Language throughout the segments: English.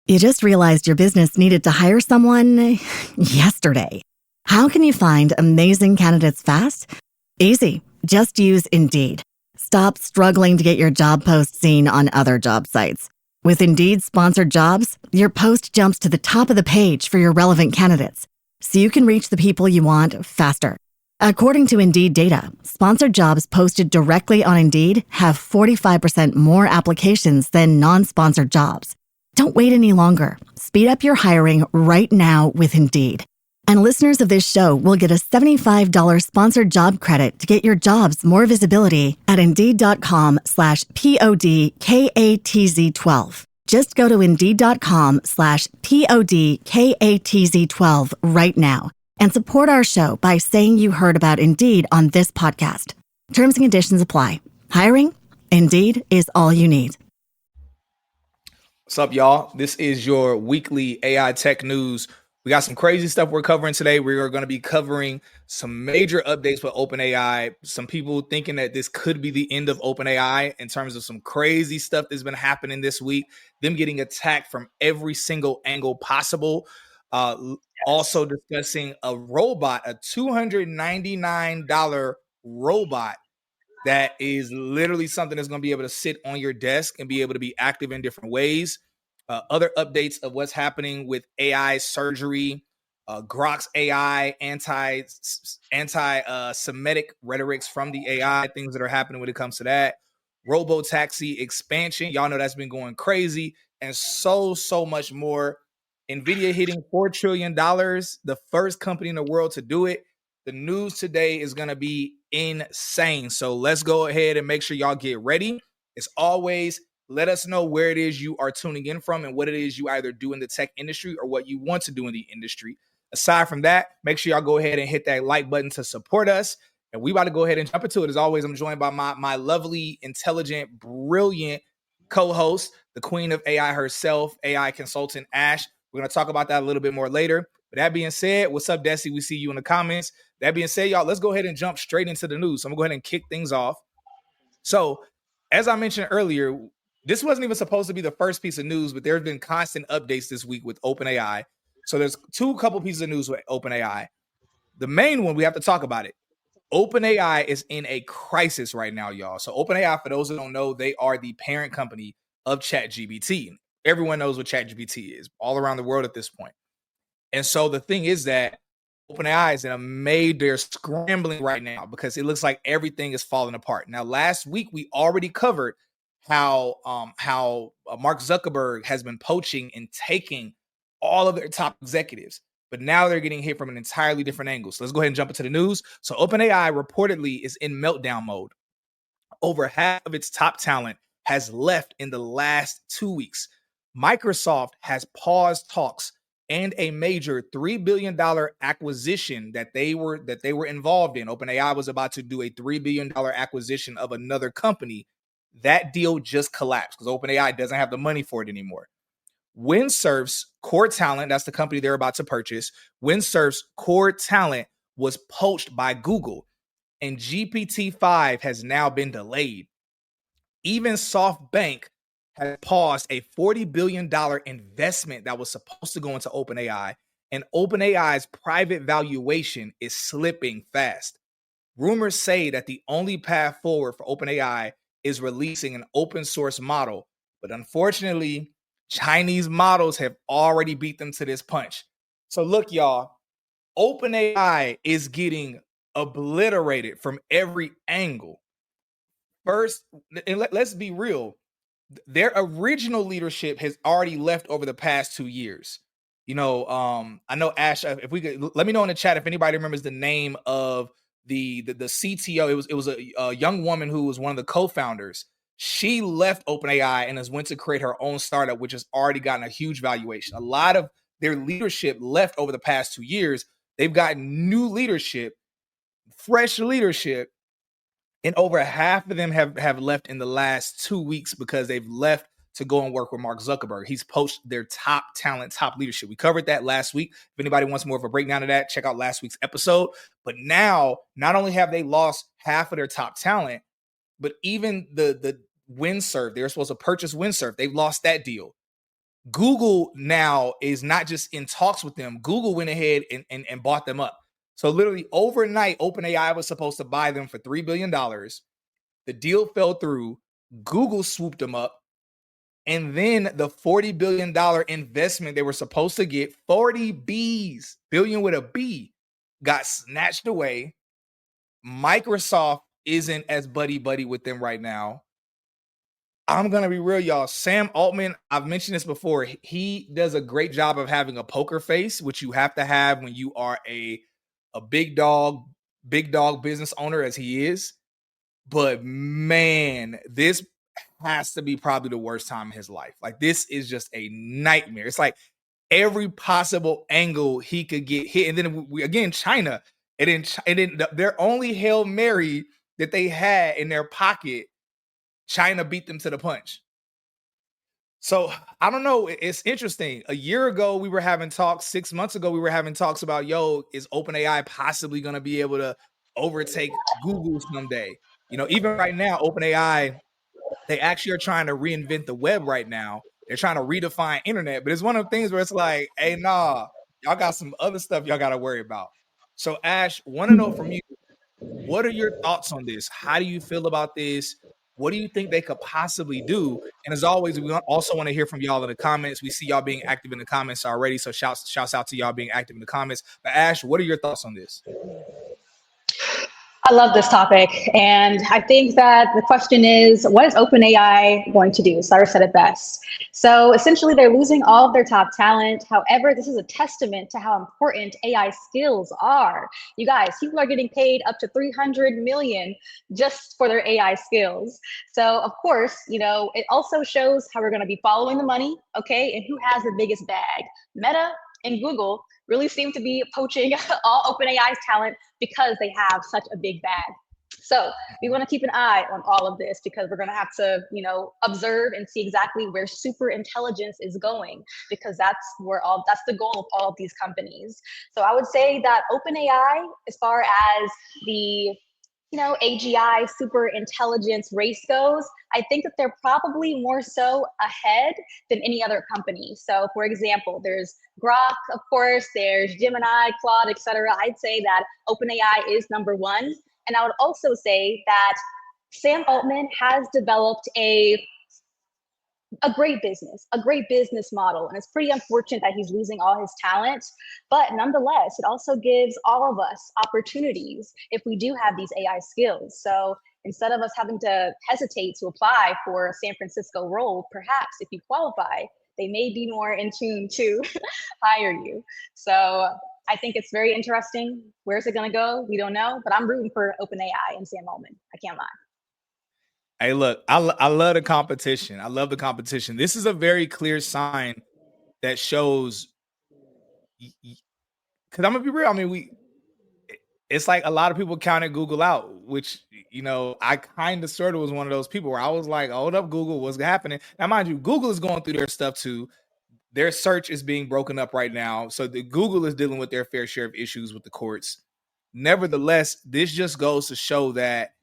You just realized your business needed to hire someone yesterday. How can you find amazing candidates fast? Easy. Just use Indeed. Stop struggling to get your job post seen on other job sites. With Indeed sponsored jobs, your post jumps to the top of the page for your relevant candidates, so you can reach the people you want faster. According to Indeed data, sponsored jobs posted directly on Indeed have 45% more applications than non-sponsored jobs. Don't wait any longer. Speed up your hiring right now with Indeed. And listeners of this show will get a $75 sponsored job credit to get your jobs more visibility at Indeed.com/PODKATZ12. Just go to Indeed.com/PODKATZ12 right now and support our show by saying you heard about Indeed on this podcast. Terms and conditions apply. Hiring? Indeed is all you need. What's up, y'all? This is your weekly AI tech news. We got some crazy stuff we're covering today. We are going to be covering some major updates with OpenAI. Some people thinking that this could be the end of OpenAI in terms of some crazy stuff that's been happening this week. Them getting attacked from every single angle possible. Also discussing a robot, a $299 robot that is literally something that's going to be able to sit on your desk and be able to be active in different ways. Other updates of what's happening with AI surgery, Grok's AI, anti-Semitic rhetorics from the AI, things that are happening when it comes to that. Robotaxi expansion, y'all know that's been going crazy, and so much more. NVIDIA hitting $4 trillion, the first company in the world to do it. The news today is going to be insane. So let's go ahead and make sure y'all get ready. As always, let us know where it is you are tuning in from and what it is you either do in the tech industry or what you want to do in the industry. Aside from that, make sure y'all go ahead and hit that like button to support us. And we about to go ahead and jump into it. As always, I'm joined by my lovely, intelligent, brilliant co-host, the queen of AI herself, AI consultant Ash. We're going to talk about that a little bit more later. But that being said, what's up, Desi? We see you in the comments. That being said, y'all, let's go ahead and jump straight into the news. So I'm going to go ahead and kick things off. So as I mentioned earlier, this wasn't even supposed to be the first piece of news, but there have been constant updates this week with OpenAI. So there's couple pieces of news with OpenAI. The main one, we have to talk about it. OpenAI is in a crisis right now, y'all. So OpenAI, for those who don't know, they are the parent company of ChatGPT. Everyone knows what ChatGPT is all around the world at this point. And so the thing is that OpenAI is in a major scrambling right now because it looks like everything is falling apart. Now, last week, we already covered how Mark Zuckerberg has been poaching and taking all of their top executives. But now they're getting hit from an entirely different angle. So let's go ahead and jump into the news. So OpenAI reportedly is in meltdown mode. Over half of its top talent has left in the last 2 weeks. Microsoft has paused talks and a major $3 billion acquisition that they were involved in. OpenAI was about to do a $3 billion acquisition of another company. That deal just collapsed because OpenAI doesn't have the money for it anymore. Windsurf's core talent, that's the company they're about to purchase, Windsurf's core talent was poached by Google, and GPT-5 has now been delayed. Even SoftBank has paused a $40 billion investment that was supposed to go into OpenAI, and OpenAI's private valuation is slipping fast. Rumors say that the only path forward for OpenAI is releasing an open source model, but unfortunately, Chinese models have already beat them to this punch. So look, y'all, OpenAI is getting obliterated from every angle. First, and let's be real, their original leadership has already left over the past 2 years. You know, I know Ash, if we could let me know in the chat if anybody remembers the name of the CTO. It was a young woman who was one of the co-founders. She left OpenAI and has went to create her own startup, which has already gotten a huge valuation. A lot of their leadership left over the past 2 years. They've gotten new leadership, fresh leadership, and over half of them have left in the last 2 weeks because they've left to go and work with Mark Zuckerberg. He's poached their top talent, top leadership. We covered that last week. If anybody wants more of a breakdown of that, check out last week's episode. But now, not only have they lost half of their top talent, but even the Windsurf, they were supposed to purchase Windsurf. They've lost that deal. Google now is not just in talks with them. Google went ahead and bought them up. So literally overnight, OpenAI was supposed to buy them for $3 billion. The deal fell through. Google swooped them up. And then the $40 billion investment they were supposed to get, 40 B's, billion with a B, got snatched away. Microsoft isn't as buddy-buddy with them right now. I'm going to be real, y'all. Sam Altman, I've mentioned this before. He does a great job of having a poker face, which you have to have when you are a big dog business owner as he is. But man, this has to be probably the worst time in his life. Like, this is just a nightmare. It's like every possible angle he could get hit. And then again, China. And then their only Hail Mary that they had in their pocket, China beat them to the punch. So I don't know. It's interesting. A year ago, we were having talks. 6 months ago, we were having talks about, is OpenAI possibly going to be able to overtake Google someday? Even right now, OpenAI, they actually are trying to reinvent the web right now. They're trying to redefine internet, but it's one of the things where it's like, hey, nah, y'all got some other stuff y'all got to worry about. So Ash, want to know from you, what are your thoughts on this? How do you feel about this? What do you think they could possibly do? And as always, we also want to hear from y'all in the comments. We see y'all being active in the comments already, so shouts out to y'all being active in the comments. But Ash, what are your thoughts on this? I love this topic. And I think that the question is, what is OpenAI going to do? Cyrus said it best. So essentially, they're losing all of their top talent. However, this is a testament to how important AI skills are. You guys, people are getting paid up to $300 million just for their AI skills. So of course, it also shows how we're going to be following the money, okay? And who has the biggest bag? Meta and Google really seem to be poaching all OpenAI's talent because they have such a big bag. So we want to keep an eye on all of this because we're going to have to, observe and see exactly where super intelligence is going, because that's the goal of all of these companies. So I would say that OpenAI, as far as the AGI super intelligence race goes, I think that they're probably more so ahead than any other company. So for example, there's Grok, of course, there's Gemini, Claude, etc. I'd say that OpenAI is number one. And I would also say that Sam Altman has developed a great business model. And it's pretty unfortunate that he's losing all his talent. But nonetheless, it also gives all of us opportunities if we do have these AI skills. So instead of us having to hesitate to apply for a San Francisco role, perhaps if you qualify, they may be more in tune to hire you. So I think it's very interesting. Where's it going to go? We don't know, but I'm rooting for OpenAI and Sam Altman. I can't lie. Hey, look, I love the competition. I love the competition. This is a very clear sign that shows, because I'm gonna be real. I mean, it's like a lot of people counted Google out, which, I kind of sort of was one of those people where I was like, hold up, Google, what's happening? Now, mind you, Google is going through their stuff too. Their search is being broken up right now. So Google is dealing with their fair share of issues with the courts. Nevertheless, this just goes to show that,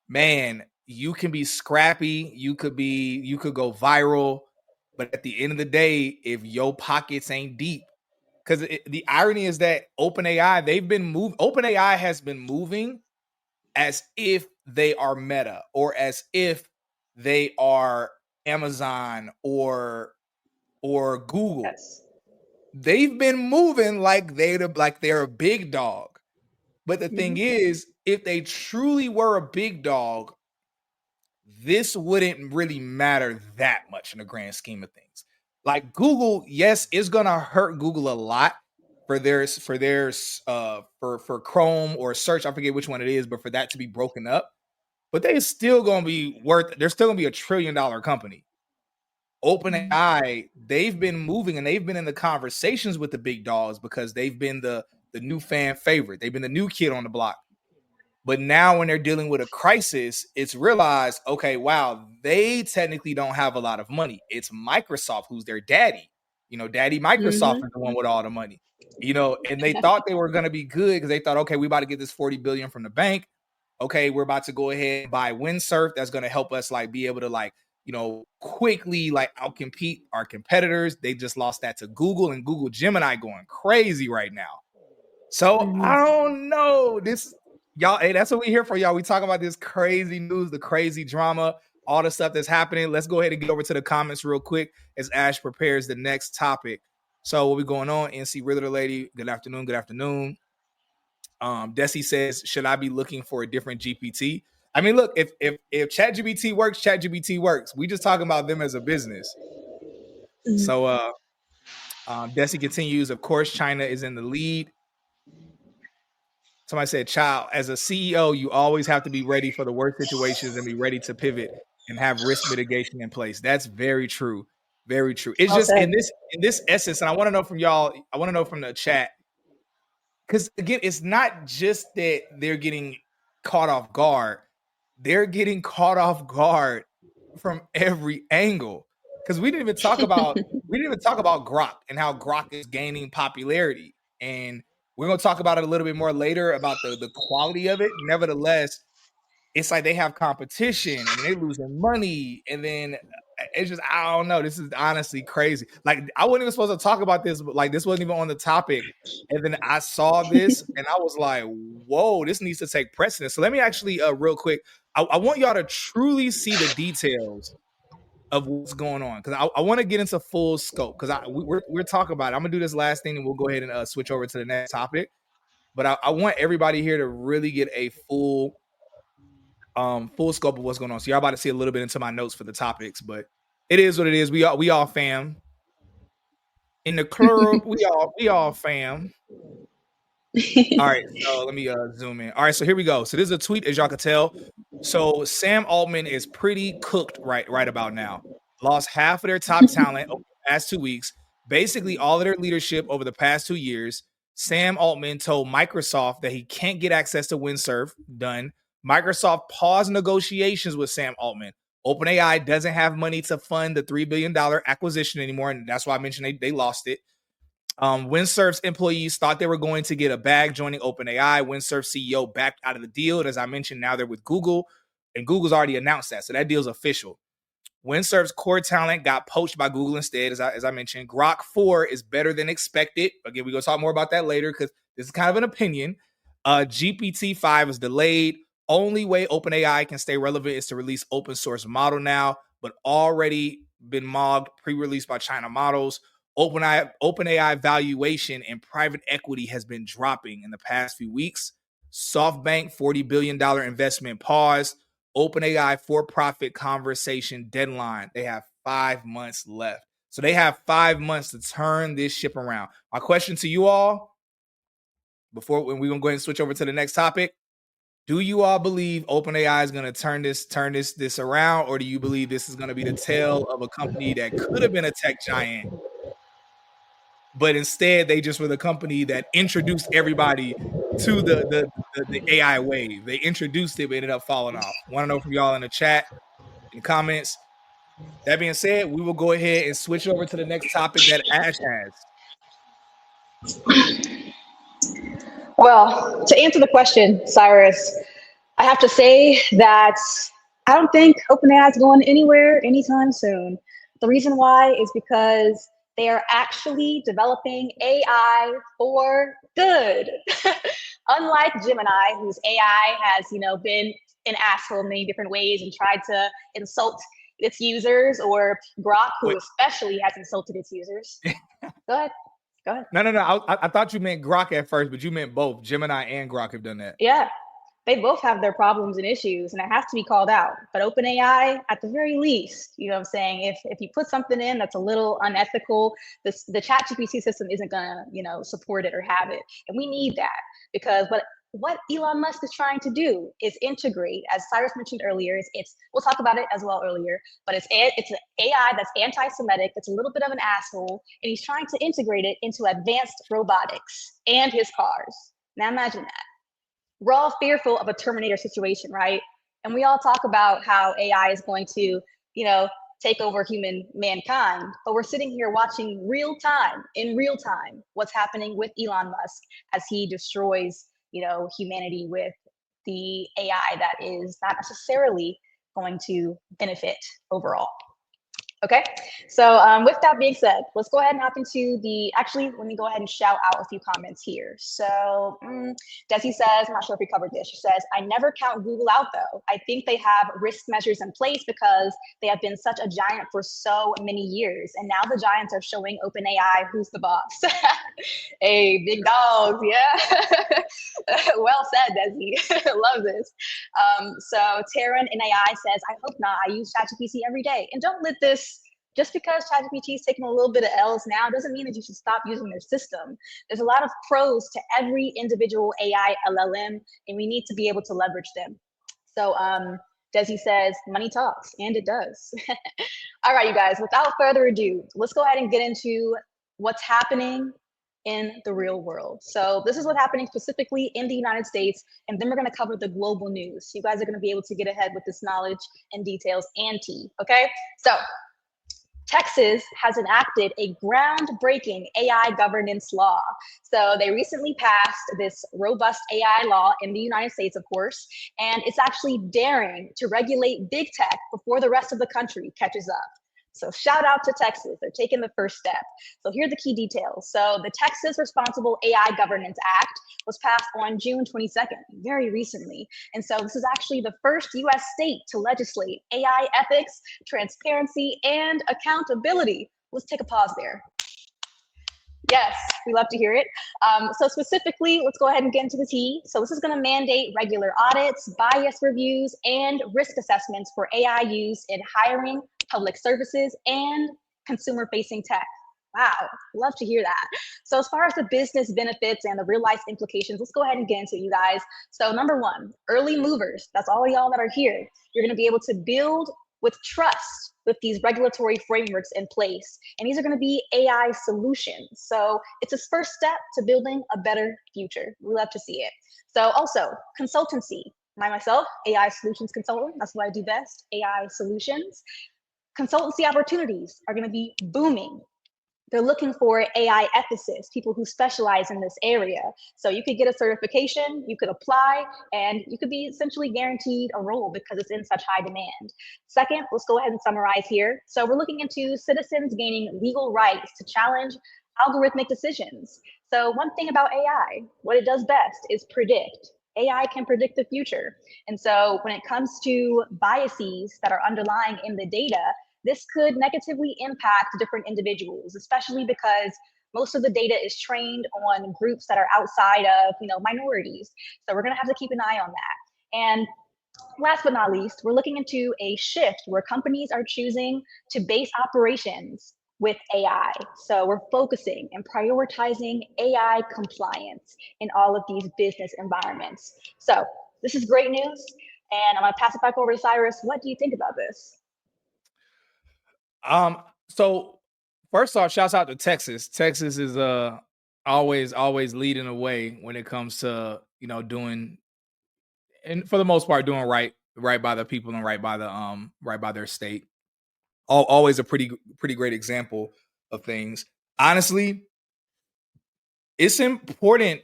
man, you can be scrappy, you could go viral, but at the end of the day, if your pockets ain't deep, because the irony is that OpenAI has been moving as if they are Meta, or as if they are Amazon or Google. Yes. They've been moving like they're a big dog. But the thing is, if they truly were a big dog, this wouldn't really matter that much in the grand scheme of things. Like Google, yes, it's gonna hurt Google a lot for Chrome or search. I forget which one it is, but for that to be broken up, but they're still gonna be a $1 trillion company. OpenAI, they've been moving and they've been in the conversations with the big dogs because they've been the new fan favorite. They've been the new kid on the block. But now when they're dealing with a crisis, it's realized, okay, wow, they technically don't have a lot of money. It's Microsoft who's their daddy. Daddy Microsoft is the one with all the money. And they thought they were going to be good because they thought, okay, we about to get this $40 billion from the bank. Okay, we're about to go ahead and buy Windsurf. That's going to help us be able to quickly like outcompete our competitors. They just lost that to Google, and Google Gemini going crazy right now. So I don't know. This y'all, hey, that's what we here for, y'all. We talk about this crazy news, the crazy drama, all the stuff that's happening. Let's go ahead and get over to the comments real quick as Ash prepares the next topic. So what we going on? NC Riddler Lady, good afternoon. Good afternoon. Desi says, should I be looking for a different GPT? I mean, look, if ChatGPT works, ChatGPT works. We just talking about them as a business. So Desi continues, of course, China is in the lead. Somebody said, child, as a CEO, you always have to be ready for the worst situations and be ready to pivot and have risk mitigation in place. That's very true. Very true. It's Well just said. in this essence, and I want to know from y'all, I want to know from the chat, because again, it's not just that they're getting caught off guard. They're getting caught off guard from every angle. Because we didn't even talk about Grok and how Grok is gaining popularity. And we're gonna talk about it a little bit more later about the quality of it. Nevertheless, it's like they have competition and then they losing money, and then it's just, I don't know. This is honestly crazy. Like, I wasn't even supposed to talk about this, but like this wasn't even on the topic. And then I saw this and I was like, whoa, this needs to take precedence. So let me actually real quick, I want y'all to truly see the details of what's going on, because I want to get into full scope, because we're talking about it. I'm gonna do this last thing and we'll go ahead and switch over to the next topic. But I want everybody here to really get a full scope of what's going on. So y'all about to see a little bit into my notes for the topics, but it is what it is. We all fam. In the club, we all fam. All right, so let me zoom in. All right, so here we go. So this is a tweet, as y'all can tell. So Sam Altman is pretty cooked right about now. Lost half of their top talent over the past 2 weeks, basically all of their leadership over the past 2 years. Sam Altman told Microsoft that he can't get access to Windsurf. Done. Microsoft paused negotiations with Sam Altman. OpenAI doesn't have money to fund the $3 billion acquisition anymore, and that's why I mentioned they lost it. Windsurf's employees thought they were going to get a bag joining OpenAI. Windsurf CEO backed out of the deal. And as I mentioned, now they're with Google, and Google's already announced that. So that deal's official. Windsurf's core talent got poached by Google instead, as I mentioned. Grok 4 is better than expected. Again, we're going to talk more about that later because this is kind of an opinion. GPT-5 is delayed. Only way OpenAI can stay relevant is to release open source model now, but already been mobbed, pre-released by China models. OpenAI valuation and private equity has been dropping in the past few weeks. SoftBank $40 billion investment paused. OpenAI for-profit conversation deadline. They have 5 months left. So they have 5 months to turn this ship around. My question to you all, before when we're going to go ahead and switch over to the next topic, do you all believe OpenAI is going to turn this around, or do you believe this is going to be the tale of a company that could have been a tech giant, but instead they just were the company that introduced everybody to the AI wave? They introduced it, but ended up falling off. Want to know from y'all in the chat, in the comments. That being said, we will go ahead and switch over to the next topic that Ash has. Well, to answer the question, Cyrus, I have to say that I don't think OpenAI is going anywhere anytime soon. The reason why is because they are actually developing AI for good. Unlike Gemini, whose AI has, been an asshole in many different ways and tried to insult its users, or Grok, who especially has insulted its users. Go ahead. No. I thought you meant Grok at first, but you meant both. Gemini and Grok have done that. Yeah, they both have their problems and issues, and it has to be called out. But OpenAI, at the very least, you know what I'm saying, if you put something in that's a little unethical, the ChatGPT system isn't gonna, support it or have it. And we need that, because what Elon Musk is trying to do is integrate, as Cyrus mentioned earlier, we'll talk about it as well earlier, but it's an AI that's anti-Semitic, that's a little bit of an asshole, and he's trying to integrate it into advanced robotics and his cars. Now imagine that. We're all fearful of a Terminator situation, right? And we all talk about how AI is going to, take over mankind, but we're sitting here watching in real time, what's happening with Elon Musk as he destroys, humanity with the AI that is not necessarily going to benefit overall. Okay, so with that being said, let's go ahead and hop into actually, let me go ahead and shout out a few comments here. So Desi says, I'm not sure if we covered this. She says, I never count Google out though. I think they have risk measures in place because they have been such a giant for so many years. And now the giants are showing OpenAI who's the boss. Hey, big dogs, yeah. Well said, Desi. Love this. So Taryn NAI says, I hope not. I use ChatGPT every day. And don't let this, just because ChatGPT is taking a little bit of L's now doesn't mean that you should stop using their system. There's a lot of pros to every individual AI LLM, and we need to be able to leverage them. So Desi says, money talks, and it does. All right, you guys, without further ado, let's go ahead and get into what's happening in the real world. So this is what's happening specifically in the United States, and then we're going to cover the global news. You guys are going to be able to get ahead with this knowledge and details and tea, okay? So Texas has enacted a groundbreaking AI governance law. So they recently passed this robust AI law in the United States, of course, and it's actually daring to regulate big tech before the rest of the country catches up. So shout out to Texas, they're taking the first step. So here are the key details. So the Texas Responsible AI Governance Act was passed on June 22nd, very recently. And so this is actually the first US state to legislate AI ethics, transparency, and accountability. Let's take a pause there. Yes, we love to hear it. So specifically, let's go ahead and get into the tea. So this is going to mandate regular audits, bias reviews, and risk assessments for AI use in hiring, public services, and consumer-facing tech. Wow, love to hear that. So as far as the business benefits and the real-life implications, let's go ahead and get into it, you guys. So number one, early movers. That's all y'all that are here. You're going to be able to build with trust with these regulatory frameworks in place. And these are going to be AI solutions. So it's a first step to building a better future. We love to see it. So also consultancy, myself, AI solutions consultant. That's what I do best, AI solutions. Consultancy opportunities are going to be booming. They're looking for AI ethicists, people who specialize in this area. So you could get a certification, you could apply, and you could be essentially guaranteed a role because it's in such high demand. Second, let's go ahead and summarize here. So we're looking into citizens gaining legal rights to challenge algorithmic decisions. So one thing about AI, what it does best is predict. AI can predict the future. And so when it comes to biases that are underlying in the data, this could negatively impact different individuals, especially because most of the data is trained on groups that are outside of, minorities. So we're going to have to keep an eye on that. And last but not least, we're looking into a shift where companies are choosing to base operations with AI. So we're focusing and prioritizing AI compliance in all of these business environments. So this is great news. And I'm going to pass it back over to Cyrus. What do you think about this? So first off, shouts out to Texas. Texas is always leading the way when it comes to doing, and for the most part doing right by the people and right by their state. Always a pretty great example of things. Honestly, it's important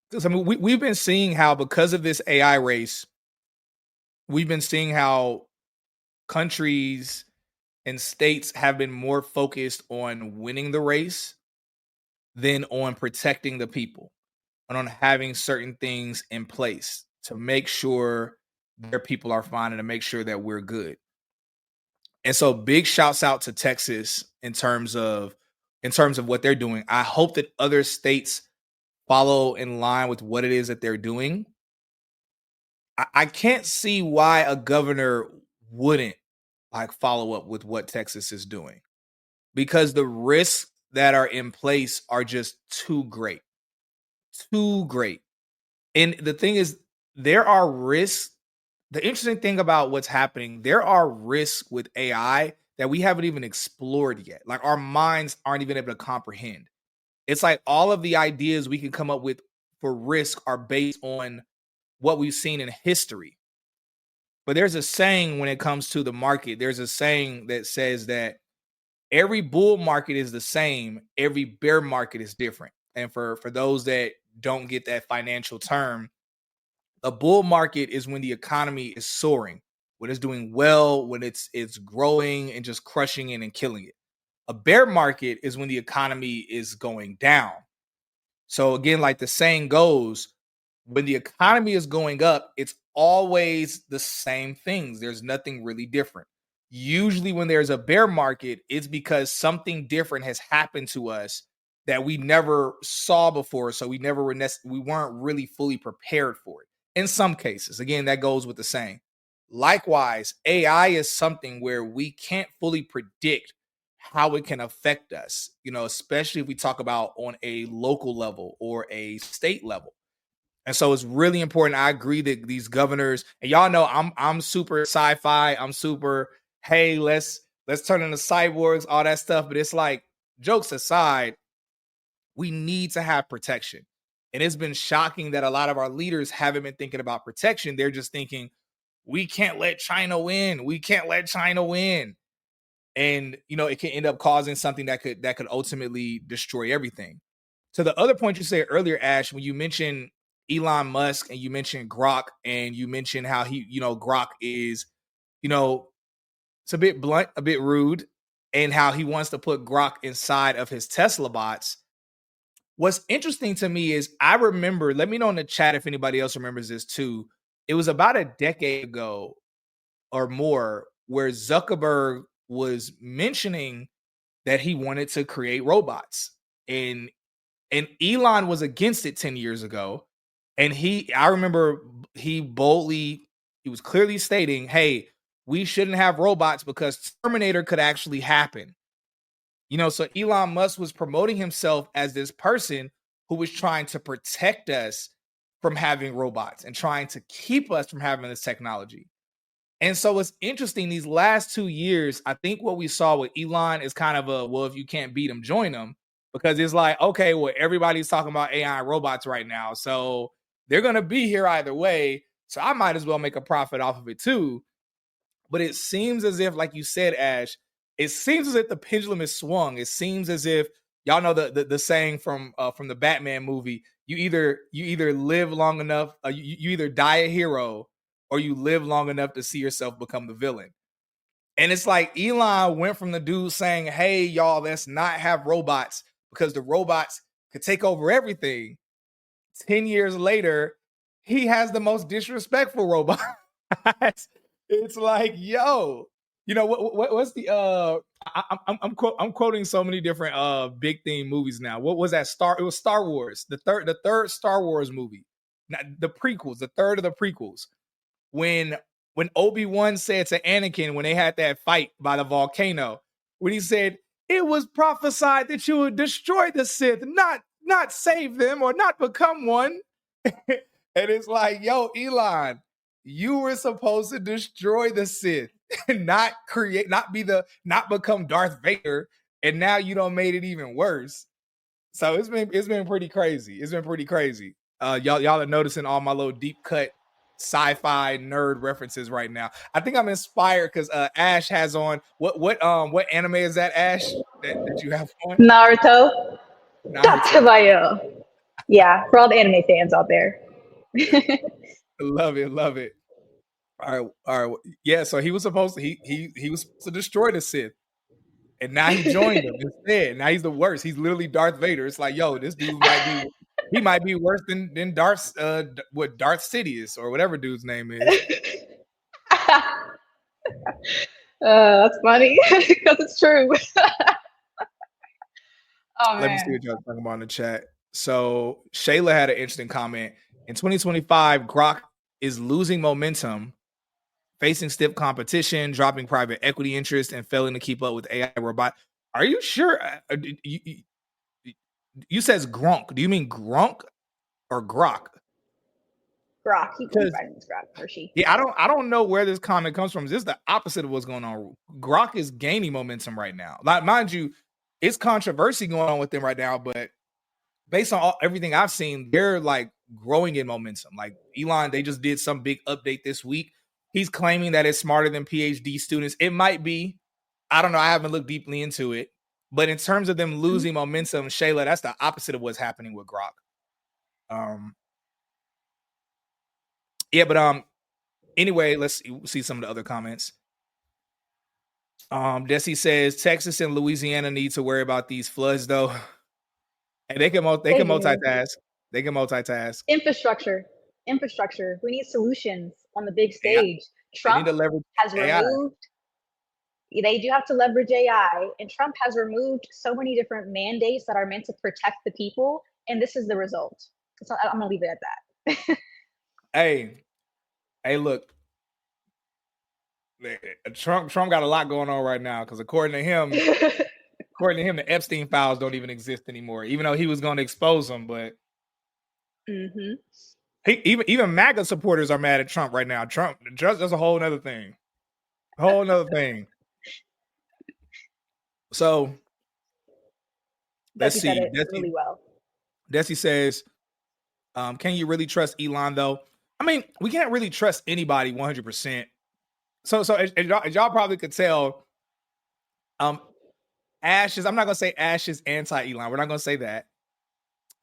because we've been seeing how, because of this AI race, we've been seeing how countries and states have been more focused on winning the race than on protecting the people and on having certain things in place to make sure their people are fine and to make sure that we're good. And so big shouts out to Texas in terms of what they're doing. I hope that other states follow in line with what it is that they're doing. I can't see why a governor wouldn't follow up with what Texas is doing, because the risks that are in place are just too great. And the thing is, there are risks. The interesting thing about what's happening, there are risks with AI that we haven't even explored yet. Like, our minds aren't even able to comprehend. It's like all of the ideas we can come up with for risk are based on what we've seen in history. But there's a saying when it comes to the market, there's a saying that says that every bull market is the same, every bear market is different. And for those that don't get that financial term, a bull market is when the economy is soaring, when it's doing well, when it's growing and just crushing it and killing it. A bear market is when the economy is going down. So again, like the saying goes, when the economy is going up, it's always the same things. There's nothing really different. Usually when there's a bear market, it's because something different has happened to us that we never saw before. So we weren't really fully prepared for it. In some cases, again, that goes with the saying. Likewise, AI is something where we can't fully predict how it can affect us, especially if we talk about on a local level or a state level. And so it's really important. I agree that these governors, and y'all know I'm super sci-fi. I'm super, hey, let's turn into cyborgs, all that stuff. But it's like, jokes aside, we need to have protection. And it's been shocking that a lot of our leaders haven't been thinking about protection. They're just thinking, we can't let China win. We can't let China win. And it can end up causing something that could ultimately destroy everything. To the other point you said earlier, Ash, when you mentioned Elon Musk and you mentioned Grok and you mentioned how Grok is, it's a bit blunt, a bit rude, and how he wants to put Grok inside of his Tesla bots. What's interesting to me is I remember, let me know in the chat if anybody else remembers this too. It was about a decade ago or more where Zuckerberg was mentioning that he wanted to create robots. And Elon was against it 10 years ago. And I remember he was clearly stating, hey, we shouldn't have robots because Terminator could actually happen. So Elon Musk was promoting himself as this person who was trying to protect us from having robots and trying to keep us from having this technology. And so it's interesting, these last 2 years, I think what we saw with Elon is kind of well, if you can't beat them, join them. Because it's like, okay, well, everybody's talking about AI and robots right now. So they're going to be here either way. So I might as well make a profit off of it too. But it seems as if, like you said, Ash, it seems as if the pendulum is swung. It seems as if, y'all know the saying from the Batman movie, you either live long enough, you either die a hero or you live long enough to see yourself become the villain. And it's like Elon went from the dude saying, hey, y'all, let's not have robots because the robots could take over everything. 10 years later, he has the most disrespectful robot. It's like, yo, what's the I'm quoting so many different big theme movies now. What was that? It was Star Wars, the third Star Wars movie. The prequels, the third of the prequels. When Obi-Wan said to Anakin when they had that fight by the volcano, when he said, it was prophesied that you would destroy the Sith, not save them or not become one. And it's like, yo, Elon, you were supposed to destroy the Sith and not become Darth Vader. And now you done made it even worse. So it's been pretty crazy. It's been pretty crazy. Y'all are noticing all my little deep cut sci-fi nerd references right now. I think I'm inspired because Ash has on what anime is that, Ash, that you have on? Naruto. Yeah, for all the anime fans out there. Love it. All right. Yeah, so he was supposed to he was supposed to destroy the Sith. And now he joined them instead. Now he's the worst. He's literally Darth Vader. It's like, yo, this dude might be worse than Darth Sidious or whatever dude's name is. That's funny because it's true. Oh, Let me see what y'all talking about in the chat. So Shayla had an interesting comment. In 2025, Grok is losing momentum, facing stiff competition, dropping private equity interest, and failing to keep up with AI robot. Are you sure? You says Gronk. Do you mean Gronk or Grok? Grok. He's writing this Grok, or she. Yeah, I don't know where this comment comes from. This is the opposite of what's going on. Grok is gaining momentum right now. Like, mind you, it's controversy going on with them right now, but based on everything I've seen, they're like growing in momentum. Like Elon, they just did some big update this week. He's claiming that it's smarter than PhD students. It might be. I don't know. I haven't looked deeply into it. But in terms of them losing momentum, Shayla, that's the opposite of what's happening with Grok. Yeah, but Anyway, let's see some of the other comments. Desi says Texas and Louisiana need to worry about these floods though. And they can They do. multitask. They can multitask. Infrastructure. We need solutions on the big AI, stage. they need Trump to leverage has AI. removed, they do have to leverage AI, and Trump has removed so many different mandates that are meant to protect the people, and this is the result. So I'm gonna leave it at that. Hey, look, Trump got a lot going on right now because according to him, the Epstein files don't even exist anymore, even though he was going to expose them. But even MAGA supporters are mad at Trump right now. Trump, that's a whole nother thing. So let's see. Said it really well. Desi says, can you really trust Elon though? I mean, we can't really trust anybody 100%. So as y'all probably could tell, Ash is, I'm not gonna say Ash is anti-Elon. We're not gonna say that.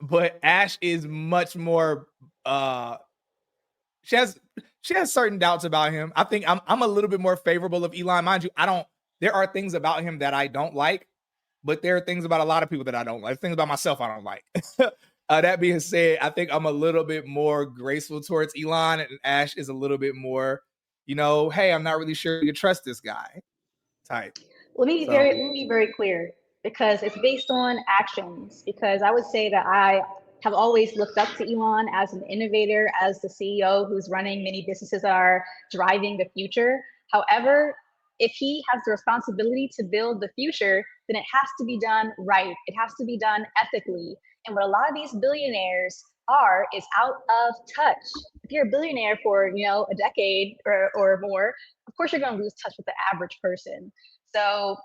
But Ash is much more she has certain doubts about him. I think I'm a little bit more favorable of Elon. Mind you, there are things about him that I don't like, but there are things about a lot of people that I don't like. Things about myself I don't like. That being said, I think I'm a little bit more graceful towards Elon, and Ash is a little bit more, hey, I'm not really sure you trust this guy type. Let me be very clear, because it's based on actions. Because I would say that I have always looked up to Elon as an innovator, as the CEO who's running many businesses that are driving the future. However, if he has the responsibility to build the future, then it has to be done right. It has to be done ethically. And what a lot of these billionaires are is out of touch. If you're a billionaire for a decade or more, of course you're going to lose touch with the average person. So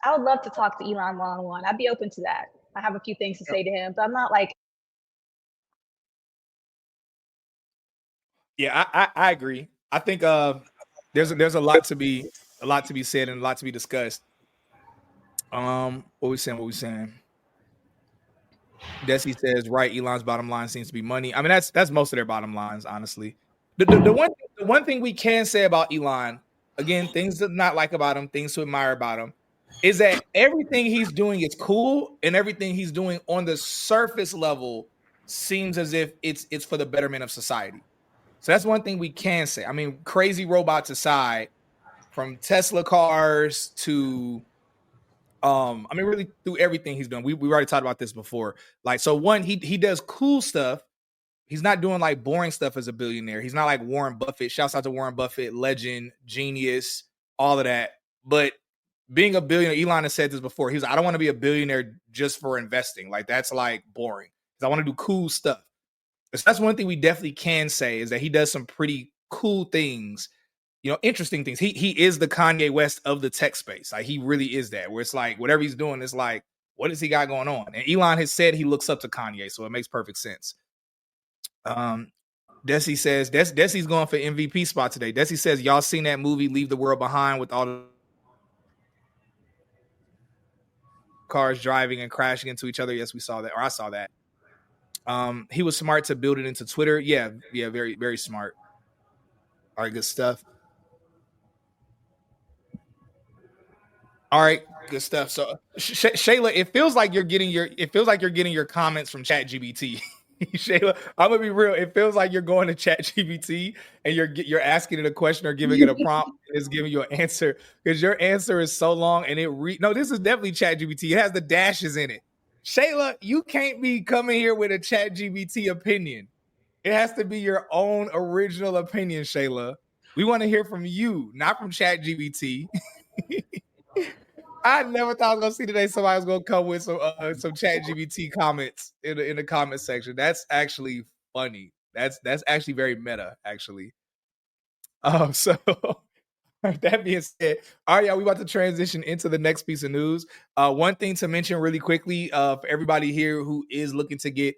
I would love to talk to Elon one-on-one. I'd be open to that. I have a few things to say to him, but I'm not like. Yeah, I agree. I think there's a lot to be said and a lot to be discussed. What we saying? Desi says, right, Elon's bottom line seems to be money. I mean, that's most of their bottom lines, honestly. The one thing we can say about Elon, again, things to not like about him, things to admire about him, is that everything he's doing is cool, and everything he's doing on the surface level seems as if it's for the betterment of society. So that's one thing we can say. I mean, crazy robots aside, from Tesla cars to I mean, really through everything he's done. We already talked about this before. Like, so one, he does cool stuff. He's not doing like boring stuff as a billionaire. He's not like Warren Buffett. Shouts out to Warren Buffett, legend, genius, all of that. But being a billionaire, Elon has said this before. He was, I don't want to be a billionaire just for investing. Like, that's like boring. Because I want to do cool stuff. So that's one thing we definitely can say, is that he does some pretty cool things, interesting things. He is the Kanye West of the tech space. Like, he really is that, where it's like whatever he's doing, it's like, what does he got going on? And Elon has said he looks up to Kanye, so it makes perfect sense. Desi says Desi's going for MVP spot today. Desi says, y'all seen that movie Leave the World Behind with all the cars driving and crashing into each other? Yes, we saw that, or I saw that. He was smart to build it into Twitter. Yeah, very, very smart. All right, good stuff. All right, good stuff. So Shayla, it feels like you're getting your comments from ChatGPT. Shayla, I'm gonna be real. It feels like you're going to ChatGPT and you're asking it a question or giving it a prompt, and it's giving you an answer, because your answer is so long and no, this is definitely ChatGPT. It has the dashes in it. Shayla, you can't be coming here with a ChatGPT opinion. It has to be your own original opinion, Shayla. We want to hear from you, not from ChatGPT. I never thought I was gonna see today somebody was gonna come with some ChatGPT comments in the comment section. That's actually funny. That's actually very meta, actually. So that being said, all right, y'all, we about to transition into the next piece of news. One thing to mention really quickly, for everybody here who is looking to get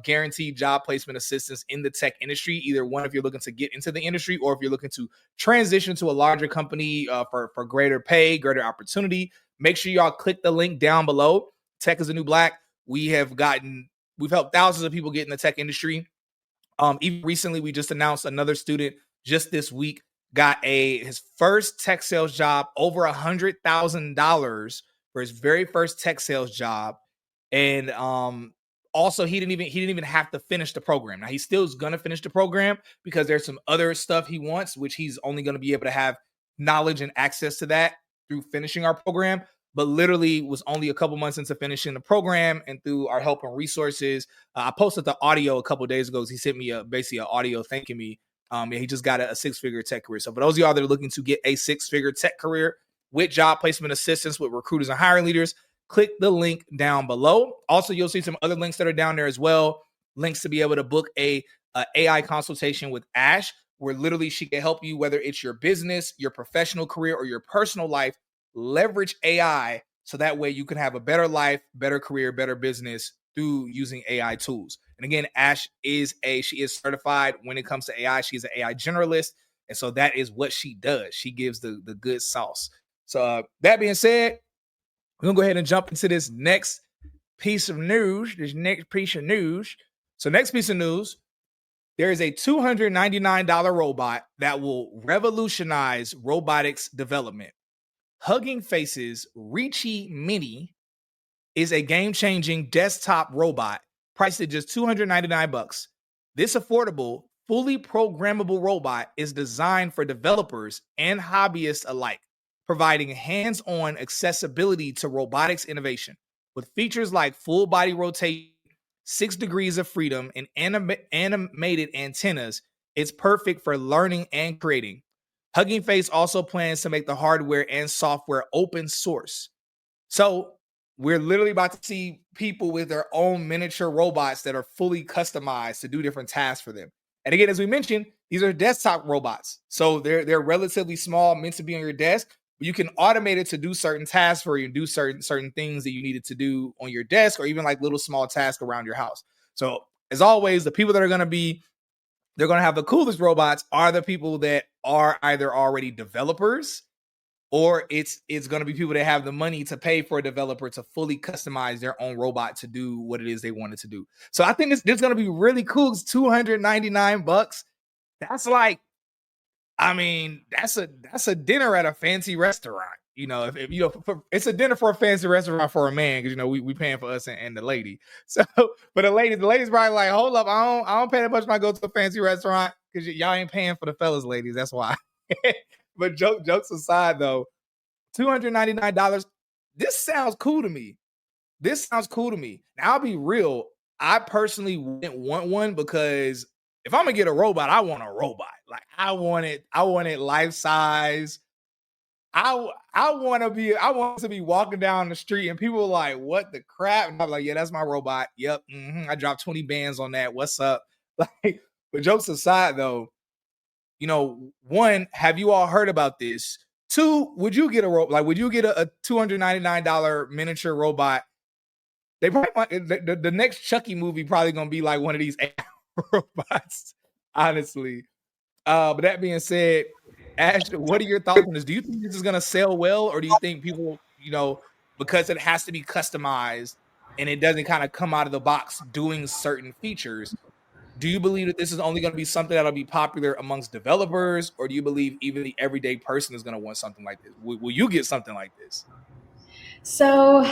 guaranteed job placement assistance in the tech industry, either one, if you're looking to get into the industry, or if you're looking to transition to a larger company for greater pay, greater opportunity, make sure y'all click the link down below. Tech is the new black. We've helped thousands of people get in the tech industry. Even recently, we just announced another student just this week got his first tech sales job, over $100,000 for his very first tech sales job. And also he didn't even have to finish the program. Now he still is gonna finish the program because there's some other stuff he wants, which he's only gonna be able to have knowledge and access to that through finishing our program. But literally was only a couple months into finishing the program, and through our help and resources, I posted the audio a couple of days ago. He sent me basically an audio thanking me. And he just got a six-figure tech career. So for those of y'all that are looking to get a six-figure tech career with job placement assistance with recruiters and hiring leaders, click the link down below. Also, you'll see some other links that are down there as well. Links to be able to book a AI consultation with Ash, where literally she can help you, whether it's your business, your professional career, or your personal life. Leverage AI so that way you can have a better life, better career, better business through using AI tools. And again, Ash she is certified when it comes to AI. She's an AI generalist. And so that is what she does. She gives the good sauce. So that being said, we're gonna go ahead and jump into this next piece of news. So next piece of news, there is a $299 robot that will revolutionize robotics development. Hugging Face's Reachy Mini is a game-changing desktop robot priced at just $299. This affordable, fully programmable robot is designed for developers and hobbyists alike, providing hands-on accessibility to robotics innovation. With features like full body rotation, 6 degrees of freedom, and animated antennas, it's perfect for learning and creating. Hugging Face also plans to make the hardware and software open source. So we're literally about to see people with their own miniature robots that are fully customized to do different tasks for them. And again, as we mentioned, these are desktop robots. So they're relatively small, meant to be on your desk, but you can automate it to do certain tasks for you and do certain things that you needed to do on your desk, or even like little small tasks around your house. So as always, the people that are going to have the coolest robots are the people that are either already developers, or it's going to be people that have the money to pay for a developer to fully customize their own robot to do what it is they wanted to do. So I think this is going to be really cool. It's $299. That's like, I mean, that's a dinner at a fancy restaurant. You know, if you know, it's a dinner for a fancy restaurant for a man, because you know we paying for us and the lady. So, but the lady's probably like, hold up, I don't pay that much when I go to a fancy restaurant, because y'all ain't paying for the fellas, ladies. That's why. But jokes aside, though, $299. This sounds cool to me. Now, I'll be real. I personally wouldn't want one, because if I'm gonna get a robot, I want a robot. Like I want it life size. I want to be walking down the street and people are like, what the crap? And I'm like, yeah, that's my robot. Yep. I dropped 20 bands on that. What's up? Like, but jokes aside, though, you know, one, have you all heard about this? Two, would you get a robot? Like, would you get a $299 miniature robot? They probably the next Chucky movie probably gonna be like one of these AI robots, honestly. But that being said, Ash, what are your thoughts on this? Do you think this is gonna sell well, or do you think people, you know, because it has to be customized and it doesn't kind of come out of the box doing certain features, do you believe that this is only going to be something that'll be popular amongst developers, or do you believe even the everyday person is going to want something like this? Will you get something like this? So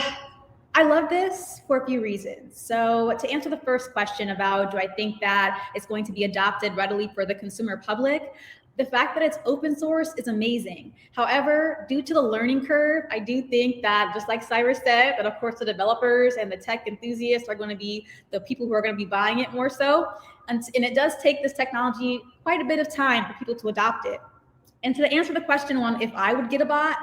I love this for a few reasons. So to answer the first question about, do I think that it's going to be adopted readily for the consumer public? The fact that it's open source is amazing. However, due to the learning curve, I do think that, just like Cyrus said, that of course the developers and the tech enthusiasts are going to be the people who are going to be buying it more so. And it does take this technology quite a bit of time for people to adopt it. And to answer the question on if I would get a bot,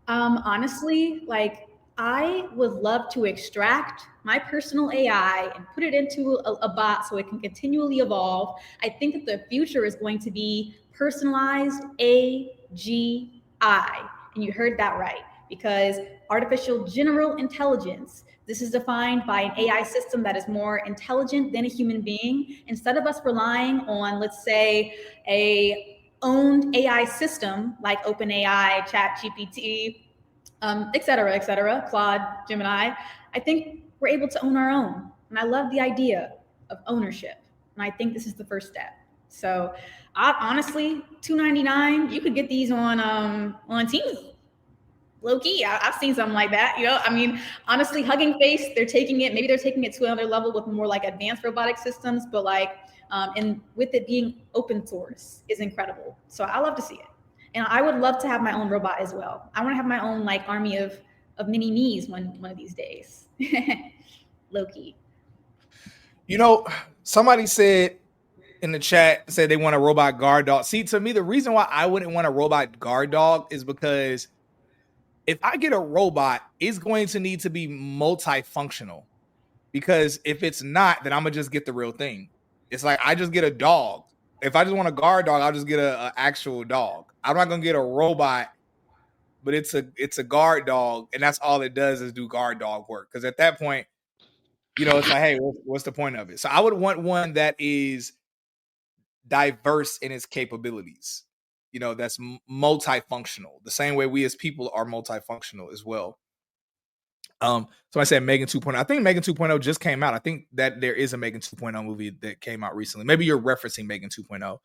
honestly, like, I would love to extract my personal AI and put it into a bot so it can continually evolve. I think that the future is going to be personalized AGI. And you heard that right, because artificial general intelligence, this is defined by an AI system that is more intelligent than a human being. Instead of us relying on, let's say, a owned AI system like OpenAI, ChatGPT, et cetera, Claude, Gemini, I think we're able to own our own. And I love the idea of ownership. And I think this is the first step. So honestly, $2.99, you could get these on Temu. Low key, I've seen something like that. I mean, honestly, Hugging Face, they're taking it to another level with more like advanced robotic systems, but and with it being open source is incredible. So I love to see it. And I would love to have my own robot as well. I want to have my own like army of mini me's one of these days. Low key. Somebody said in the chat, said they want a robot guard dog. See, to me, the reason why I wouldn't want a robot guard dog is because if I get a robot, it's going to need to be multifunctional. Because if it's not, then I'm gonna just get the real thing. It's like I just get a dog. If I just want a guard dog, I'll just get an actual dog. I'm not gonna get a robot, but it's a guard dog, and that's all it does is do guard dog work. Because at that point, it's like, hey, what's the point of it? So I would want one that is diverse in its capabilities. That's multifunctional. The same way we as people are multifunctional as well. So I said Megan 2.0. I think Megan 2.0 just came out. I think that there is a Megan 2.0 movie that came out recently. Maybe you're referencing Megan 2.0.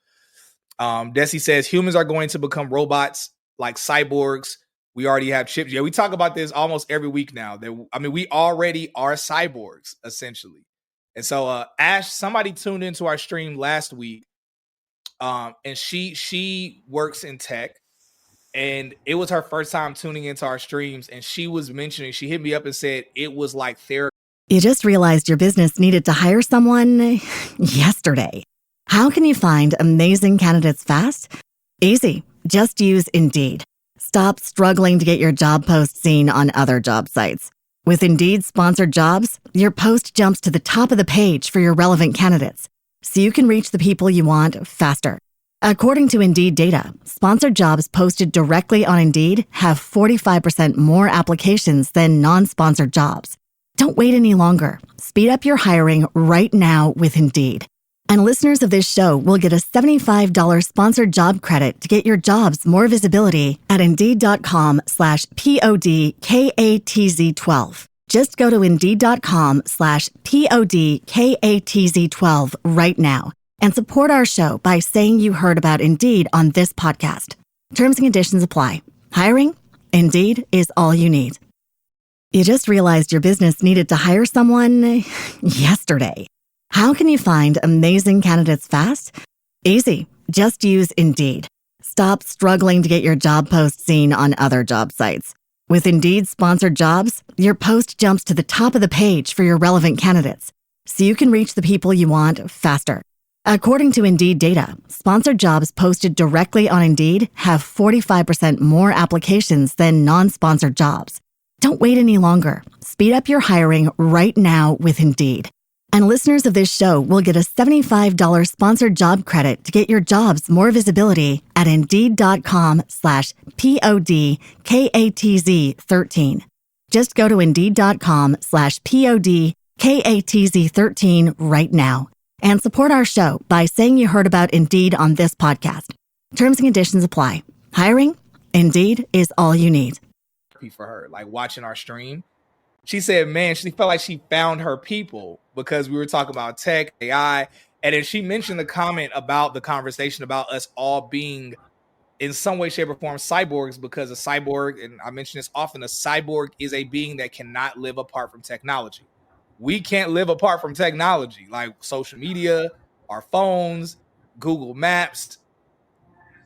Desi says humans are going to become robots like cyborgs. We already have chips. Yeah, we talk about this almost every week now. We already are cyborgs, essentially. And so Ash, somebody tuned into our stream last week. And she works in tech. And it was her first time tuning into our streams. And she was mentioning, she hit me up and said it was like therapy. You just realized your business needed to hire someone yesterday. How can you find amazing candidates fast? Easy. Just use Indeed. Stop struggling to get your job post seen on other job sites. With Indeed sponsored jobs, your post jumps to the top of the page for your relevant candidates, so you can reach the people you want faster. According to Indeed data, sponsored jobs posted directly on Indeed have 45% more applications than non-sponsored jobs. Don't wait any longer. Speed up your hiring right now with Indeed. And listeners of this show will get a $75 sponsored job credit to get your jobs more visibility at Indeed.com/PODKATZ12. Just go to Indeed.com/PODKATZ12 right now and support our show by saying you heard about Indeed on this podcast. Terms and conditions apply. Hiring? Indeed is all you need. You just realized your business needed to hire someone yesterday. How can you find amazing candidates fast? Easy. Just use Indeed. Stop struggling to get your job post seen on other job sites. With Indeed sponsored jobs, your post jumps to the top of the page for your relevant candidates, so you can reach the people you want faster. According to Indeed data, sponsored jobs posted directly on Indeed have 45% more applications than non-sponsored jobs. Don't wait any longer. Speed up your hiring right now with Indeed. And listeners of this show will get a $75 sponsored job credit to get your jobs more visibility at Indeed.com/PODKATZ13. Just go to Indeed.com/PODKATZ13 right now and support our show by saying you heard about Indeed on this podcast. Terms and conditions apply. Hiring? Indeed is all you need. For her, like watching our stream, she said, man, she felt like she found her people because we were talking about tech, AI, and then she mentioned the comment about the conversation about us all being in some way, shape, or form cyborgs, because a cyborg, and I mention this often, a cyborg is a being that cannot live apart from technology. We can't live apart from technology, like social media, our phones, Google Maps,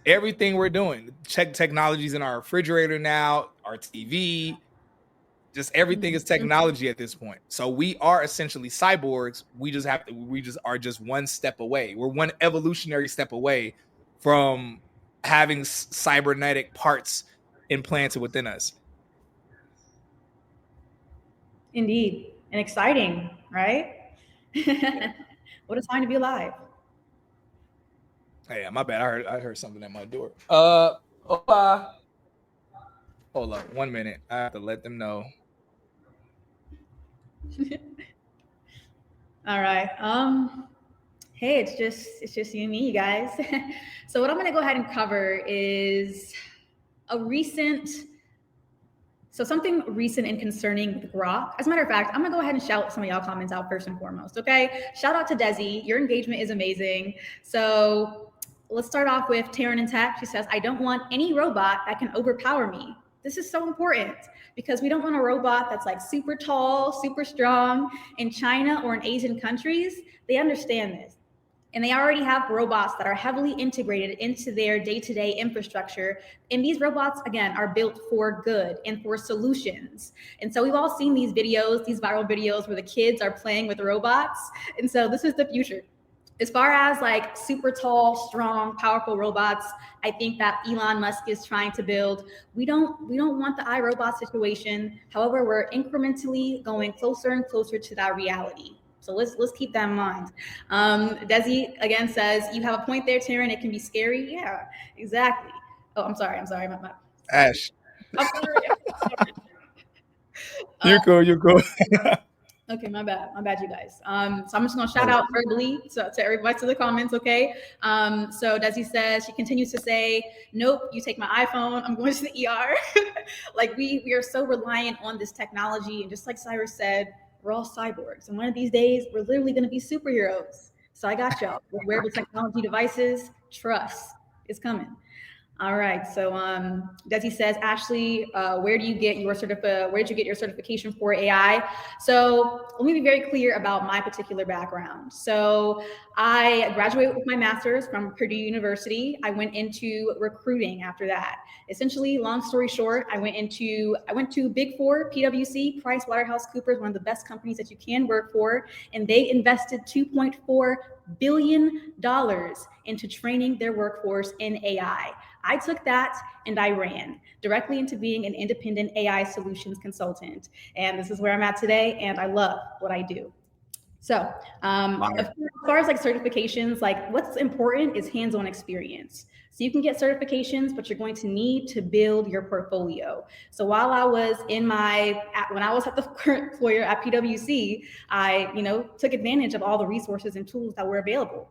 everything we're doing. Check technologies in our refrigerator now, our TV, just everything is technology at this point. So we are essentially cyborgs. We just are just one step away. We're one evolutionary step away from having cybernetic parts implanted within us. Indeed. And exciting, right? What a time to be alive. Hey, my bad. I heard something at my door. Hola. Hold up 1 minute. I have to let them know. All right. Hey, it's just you and me, you guys. So what I'm gonna go ahead and cover is a recent So something recent and concerning with Grok. As a matter of fact, I'm gonna go ahead and shout some of y'all comments out first and foremost, okay? Shout out to Desi, your engagement is amazing. So let's start off with Taryn and Tap. She says, I don't want any robot that can overpower me. This is so important because we don't want a robot that's like super tall, super strong. In China or in Asian countries, they understand this. And they already have robots that are heavily integrated into their day-to-day infrastructure. And these robots, again, are built for good and for solutions. And so we've all seen these videos, these viral videos where the kids are playing with robots. And so this is the future. As far as like super tall, strong, powerful robots, I think that Elon Musk is trying to build. We don't want the iRobot situation. However, we're incrementally going closer and closer to that reality. So let's keep that in mind. Desi again says, you have a point there, Taryn. It can be scary. Yeah, exactly. Oh, I'm sorry. My Ash. I'm sorry. You're cool. You're cool. Okay, my bad, you guys. So I'm just gonna shout out verbally to everybody to the comments, okay? So Desi says, she continues to say, nope, you take my iPhone, I'm going to the ER. Like we are so reliant on this technology, and just like Cyrus said, we're all cyborgs, and one of these days we're literally gonna be superheroes. So I got y'all with wearable technology devices. Trust, it's coming. All right. So Desi says, Ashley, where did you get your certification for AI? So let me be very clear about my particular background. So I graduated with my master's from Purdue University. I went into recruiting after that. Essentially, long story short, I went to Big Four, PwC, PricewaterhouseCoopers, one of the best companies that you can work for, and they invested $2.4 billion into training their workforce in AI. I took that and I ran directly into being an independent AI solutions consultant. And this is where I'm at today, and I love what I do. So as far as like certifications, like what's important is hands-on experience. So you can get certifications, but you're going to need to build your portfolio. So while I was when I was at the current employer at PwC, I took advantage of all the resources and tools that were available.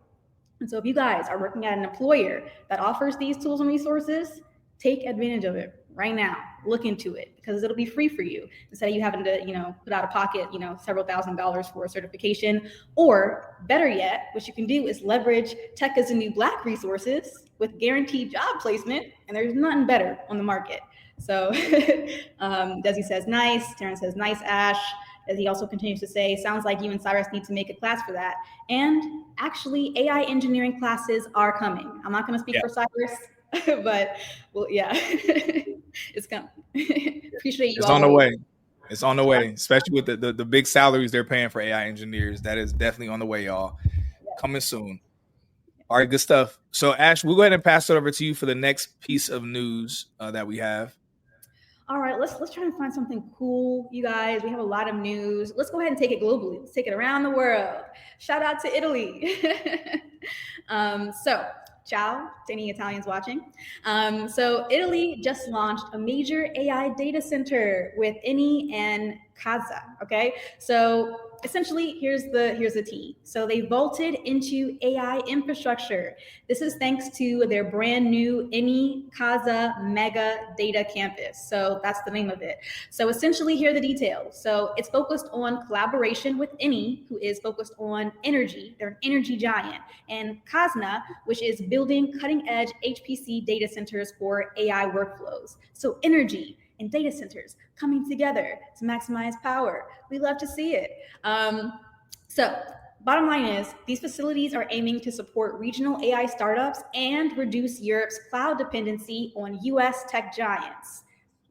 And so if you guys are working at an employer that offers these tools and resources, take advantage of it right now. Look into it because it'll be free for you instead of you having to, put out of pocket, several $1,000s for a certification. Or better yet, what you can do is leverage Tech is the New Black resources with guaranteed job placement, and there's nothing better on the market. So Desi says, nice. Taryn says, nice, Ash. As he also continues to say, sounds like you and Cyrus need to make a class for that. And actually, AI engineering classes are coming. I'm not going to speak for Cyrus, but well, yeah, it's coming. Appreciate you. It's on the way. It's on the way, especially with the big salaries they're paying for AI engineers. That is definitely on the way, y'all. Coming soon. All right, good stuff. So, Ash, we'll go ahead and pass it over to you for the next piece of news that we have. All right, let's try and find something cool, you guys. We have a lot of news. Let's go ahead and take it globally. Let's take it around the world. Shout out to Italy. So, ciao to any Italians watching. So Italy just launched a major AI data center with Eni and Casa. Okay, so essentially, here's the tea. So they vaulted into AI infrastructure. This is thanks to their brand new Eni Casa Mega Data Campus. So that's the name of it. So essentially, here are the details. So it's focused on collaboration with Eni, who is focused on energy. They're an energy giant. And Casna, which is building cutting-edge HPC data centers for AI workflows. So energy and data centers coming together to maximize power. We love to see it. So bottom line is these facilities are aiming to support regional AI startups and reduce Europe's cloud dependency on US tech giants.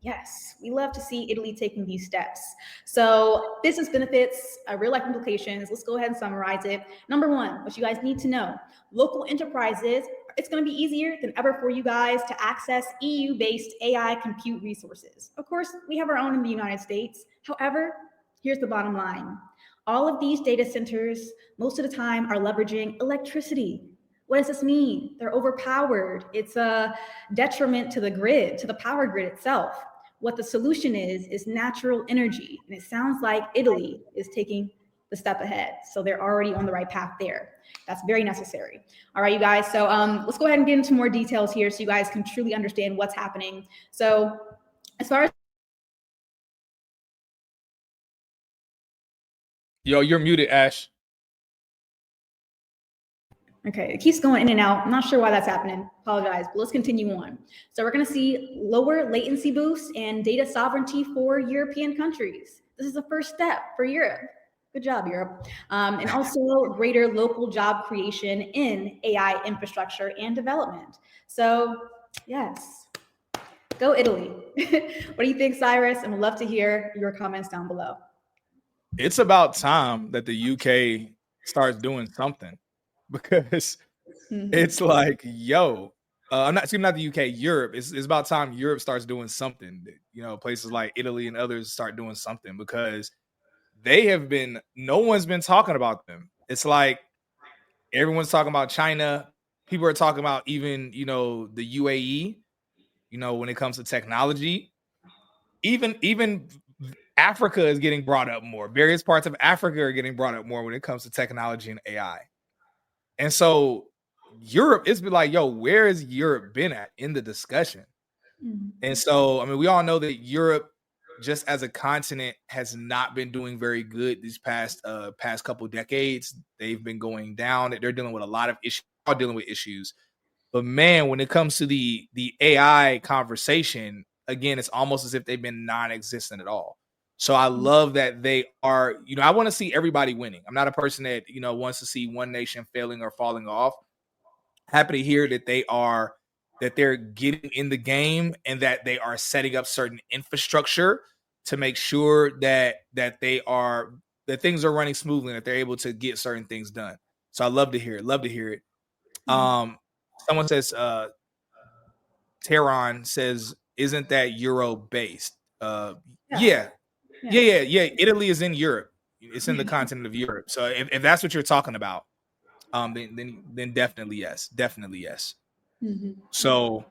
Yes, we love to see Italy taking these steps. So business benefits, real life implications. Let's go ahead and summarize it. Number one, what you guys need to know, local enterprises, it's going to be easier than ever for you guys to access EU-based AI compute resources. Of course, we have our own in the United States. However, here's the bottom line. All of these data centers, most of the time, are leveraging electricity. What does this mean? They're overpowered. It's a detriment to the grid, to the power grid itself. What the solution is natural energy. And it sounds like Italy is taking the step ahead. So they're already on the right path there. That's very necessary. All right, you guys. So let's go ahead and get into more details here so you guys can truly understand what's happening. So as far as Yo, you're muted, Ash. Okay, it keeps going in and out. I'm not sure why that's happening. Apologize, but let's continue on. So we're going to see lower latency boosts and data sovereignty for European countries. This is the first step for Europe. Good job, Europe. And also greater local job creation in AI infrastructure and development. So yes, go Italy. What do you think, Cyrus? And we'd love to hear your comments down below. It's about time that the UK starts doing something, because it's like, yo, I'm not the UK, Europe. It's about time Europe starts doing something. You know, places like Italy and others start doing something, because no one's been talking about them. It's like everyone's talking about China. People are talking about even, the UAE, when it comes to technology. Even Africa is getting brought up more. Various parts of Africa are getting brought up more when it comes to technology and AI. And so Europe, it's been like, yo, where has Europe been at in the discussion? And so, I mean, we all know that Europe, just as a continent, has not been doing very good these past couple decades. They've been going down. They're dealing with a lot of issues, all dealing with issues. But man, when it comes to the AI conversation, again, it's almost as if they've been non-existent at all. So I love that they are, I want to see everybody winning. I'm not a person that, wants to see one nation failing or falling off. Happy to hear that they're getting in the game, and that they are setting up certain infrastructure to make sure that things are running smoothly, and that they're able to get certain things done. So I love to hear it. Someone says, Tehran says, isn't that Euro based? Yeah. Italy is in Europe. It's in the continent of Europe. So if that's what you're talking about, then definitely yes. So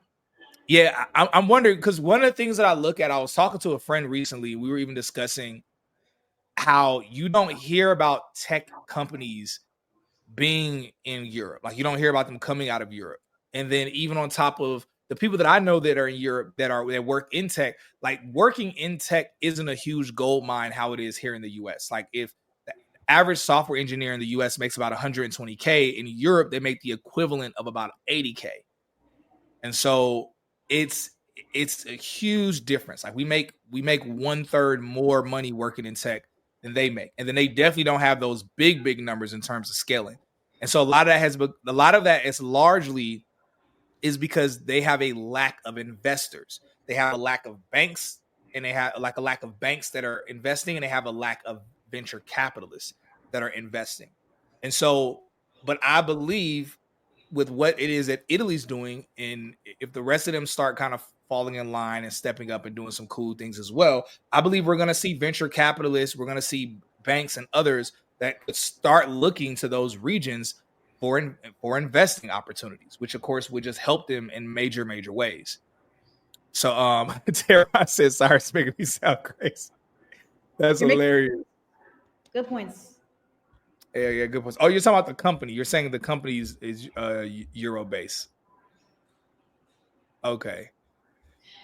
yeah, I'm wondering, because one of the things that I look at, I was talking to a friend recently. We were even discussing how you don't hear about tech companies being in Europe. Like, you don't hear about them coming out of Europe. And then even on top of the people that I know that are in Europe that work in tech, like, working in tech isn't a huge gold mine how it is here in the US. Like, if the average software engineer in the US makes about 120K, in Europe they make the equivalent of about 80K. And so it's a huge difference. Like, we make 1/3 more money working in tech than they make. And then they definitely don't have those big numbers in terms of scaling. And so a lot of that is largely is because they have a lack of investors. They have a lack of banks, and they have like a lack of banks that are investing, and they have a lack of venture capitalists that are investing. And so, but I believe with what it is that Italy's doing, and if the rest of them start kind of falling in line and stepping up and doing some cool things as well, I believe we're going to see venture capitalists, we're going to see banks and others that could start looking to those regions for investing opportunities, which of course would just help them in major ways. So Tara says, Cyrus making me sound crazy. That's hilarious. Good points. Yeah, good points. Oh, you're talking about the company. You're saying the company is Euro based. Okay.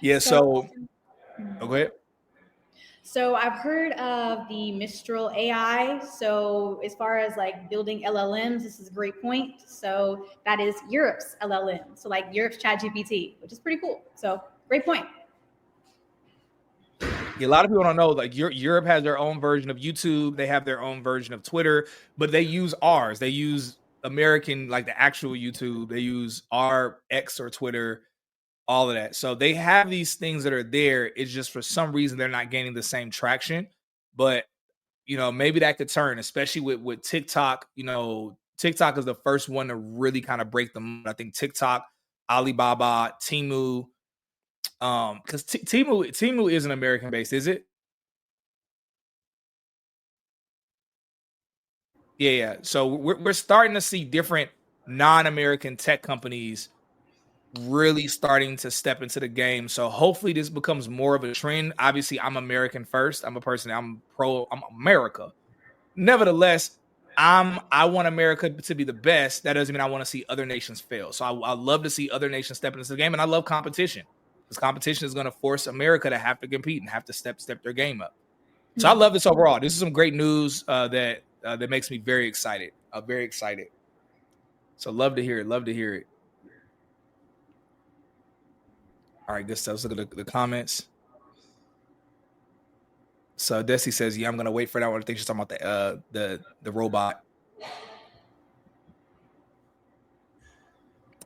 Yeah, so go ahead. So I've heard of the Mistral AI. So as far as like building LLMs, this is a great point. So that is Europe's LLM. So like Europe's ChatGPT, which is pretty cool. So great point. Yeah, a lot of people don't know, like, Europe has their own version of YouTube. They have their own version of Twitter, but they use ours. They use American, like the actual YouTube. They use our X or Twitter, all of that. So they have these things that are there. It's just for some reason they're not gaining the same traction. But maybe that could turn, especially with TikTok. TikTok is the first one to really kind of break them. I think TikTok, Alibaba, Temu. Because Temu isn't American based, is it? Yeah. So we're starting to see different non-American tech companies really starting to step into the game. So hopefully this becomes more of a trend. Obviously, I'm American first. I'm America. Nevertheless, I want America to be the best. That doesn't mean I want to see other nations fail. So I love to see other nations step into the game, and I love competition, because competition is going to force America to have to compete and have to step their game up. So I love this overall. This is some great news that makes me very excited. Very excited. So love to hear it. Love to hear it. All right, good stuff. Let's look at the comments. So Desi says, "Yeah, I'm gonna wait for that one. I think she's talking about the robot."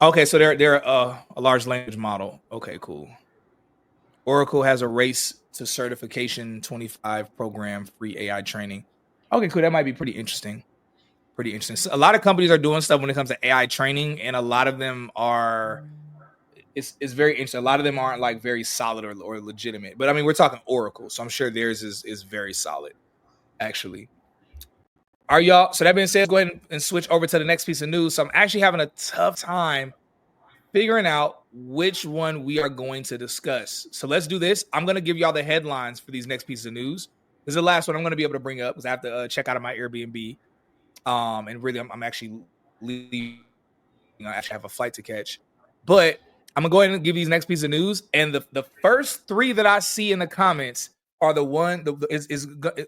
Okay, so they're a large language model. Okay, cool. Oracle has a race to certification 25 program free AI training. Okay, cool. That might be pretty interesting. Pretty interesting. So a lot of companies are doing stuff when it comes to AI training, and a lot of them are. It's very interesting. A lot of them aren't like very solid or legitimate. But I mean, we're talking Oracle, so I'm sure theirs is very solid, actually. All right, y'all. So that being said, let's go ahead and switch over to the next piece of news. So I'm actually having a tough time figuring out which one we are going to discuss. So let's do this. I'm going to give y'all the headlines for these next pieces of news. This is the last one I'm going to be able to bring up because I have to check out of my Airbnb. And really, I'm actually leaving. I actually have a flight to catch. But I'm going to go ahead and give these next piece of news. And the first three that I see in the comments are the one the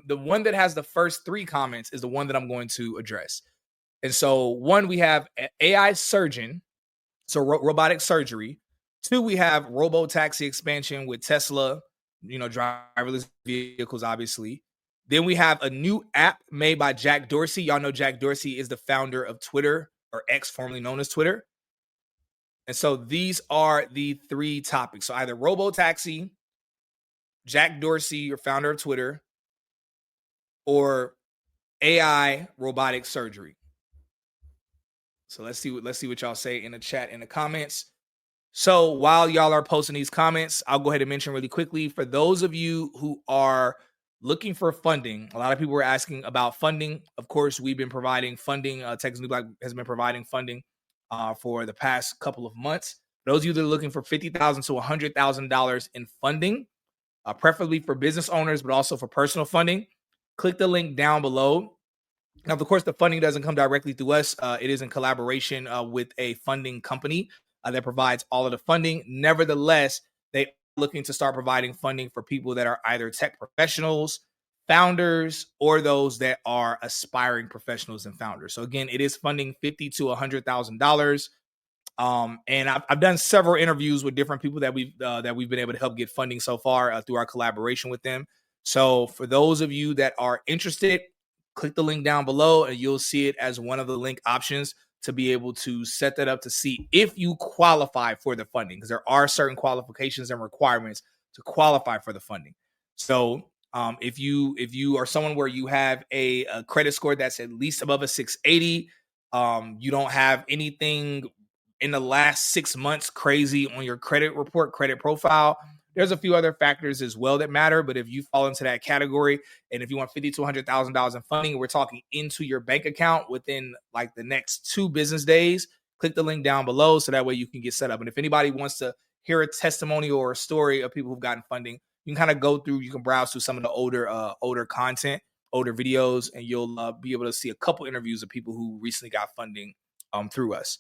one that has the first three comments is the one that I'm going to address. And so one, we have AI surgeon. So robotic surgery. Two, we have robo-taxi expansion with Tesla, driverless vehicles, obviously. Then we have a new app made by Jack Dorsey. Y'all know Jack Dorsey is the founder of Twitter, or X, formerly known as Twitter. And so these are the three topics. So either robo-taxi, Jack Dorsey, your founder of Twitter, or AI robotic surgery. So let's see what y'all say in the chat, in the comments. So while y'all are posting these comments, I'll go ahead and mention really quickly, for those of you who are looking for funding, a lot of people were asking about funding. Of course, we've been providing funding. Texas New Black has been providing funding for the past couple of months. For those of you that are looking for $50,000 to $100,000 in funding, preferably for business owners, but also for personal funding, click the link down below. Now, of course, the funding doesn't come directly through us. It is in collaboration with a funding company that provides all of the funding. Nevertheless, they are looking to start providing funding for people that are either tech professionals, founders, or those that are aspiring professionals and founders. So again, it is funding $50,000 to $100,000. And I've done several interviews with different people that we've been able to help get funding so far through our collaboration with them. So for those of you that are interested, click the link down below and you'll see it as one of the link options to be able to set that up to see if you qualify for the funding, because there are certain qualifications and requirements to qualify for the funding. So if you are someone where you have a credit score that's at least above a 680, you don't have anything in the last 6 months crazy on your credit report, credit profile, there's a few other factors as well that matter. But if you fall into that category, and if you want $50,000 to $100,000 in funding, we're talking into your bank account within like the next 2 business days, click the link down below so that way you can get set up. And if anybody wants to hear a testimony or a story of people who've gotten funding, you can kind of go through, you can browse through some of the older content, older videos, and you'll be able to see a couple interviews of people who recently got funding through us.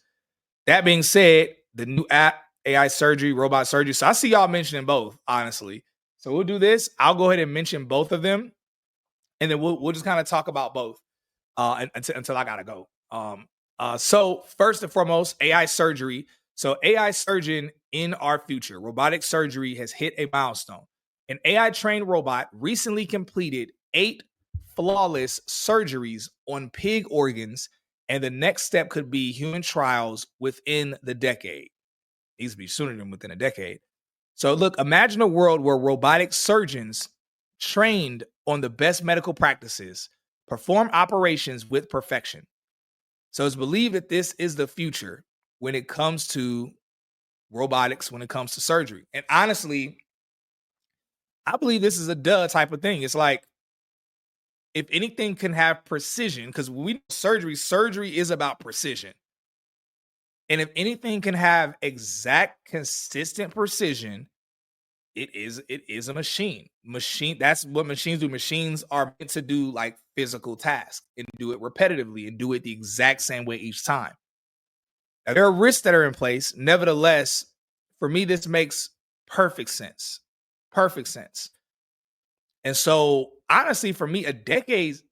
That being said, the new app, AI surgery, robot surgery. So I see y'all mentioning both, honestly. So we'll do this. I'll go ahead and mention both of them, and then we'll just kind of talk about both until I gotta go. So first and foremost, AI surgery. So AI surgeon in our future, robotic surgery has hit a milestone. An AI trained robot recently completed 8 flawless surgeries on pig organs, and the next step could be human trials within the decade. Needs to be sooner than within a decade. So look, imagine a world where robotic surgeons trained on the best medical practices perform operations with perfection. So it's believed that this is the future when it comes to robotics, when it comes to surgery. And honestly, I believe this is a duh type of thing. It's like, if anything can have precision, because we know surgery is about precision. And if anything can have exact, consistent precision, it is a machine. That's what machines do. Machines are meant to do like physical tasks and do it repetitively and do it the exact same way each time. Now, there are risks that are in place. Nevertheless, for me, this makes perfect sense. Perfect sense. And so, honestly, for me,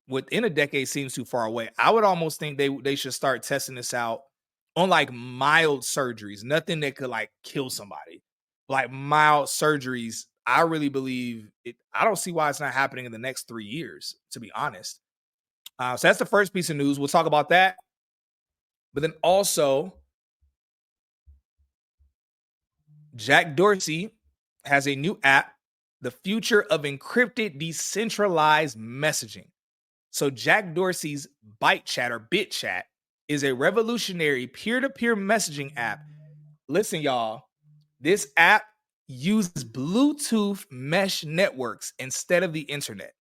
within a decade seems too far away. I would almost think they should start testing this out on like mild surgeries, nothing that could like kill somebody. Like mild surgeries, I really believe it. I don't see why it's not happening in the next 3 years, to be honest. So that's the first piece of news. We'll talk about that. But then also, Jack Dorsey has a new app, the future of encrypted decentralized messaging. So Jack Dorsey's BitChat is a revolutionary peer-to-peer messaging app. Listen, y'all, this app uses Bluetooth mesh networks instead of the internet.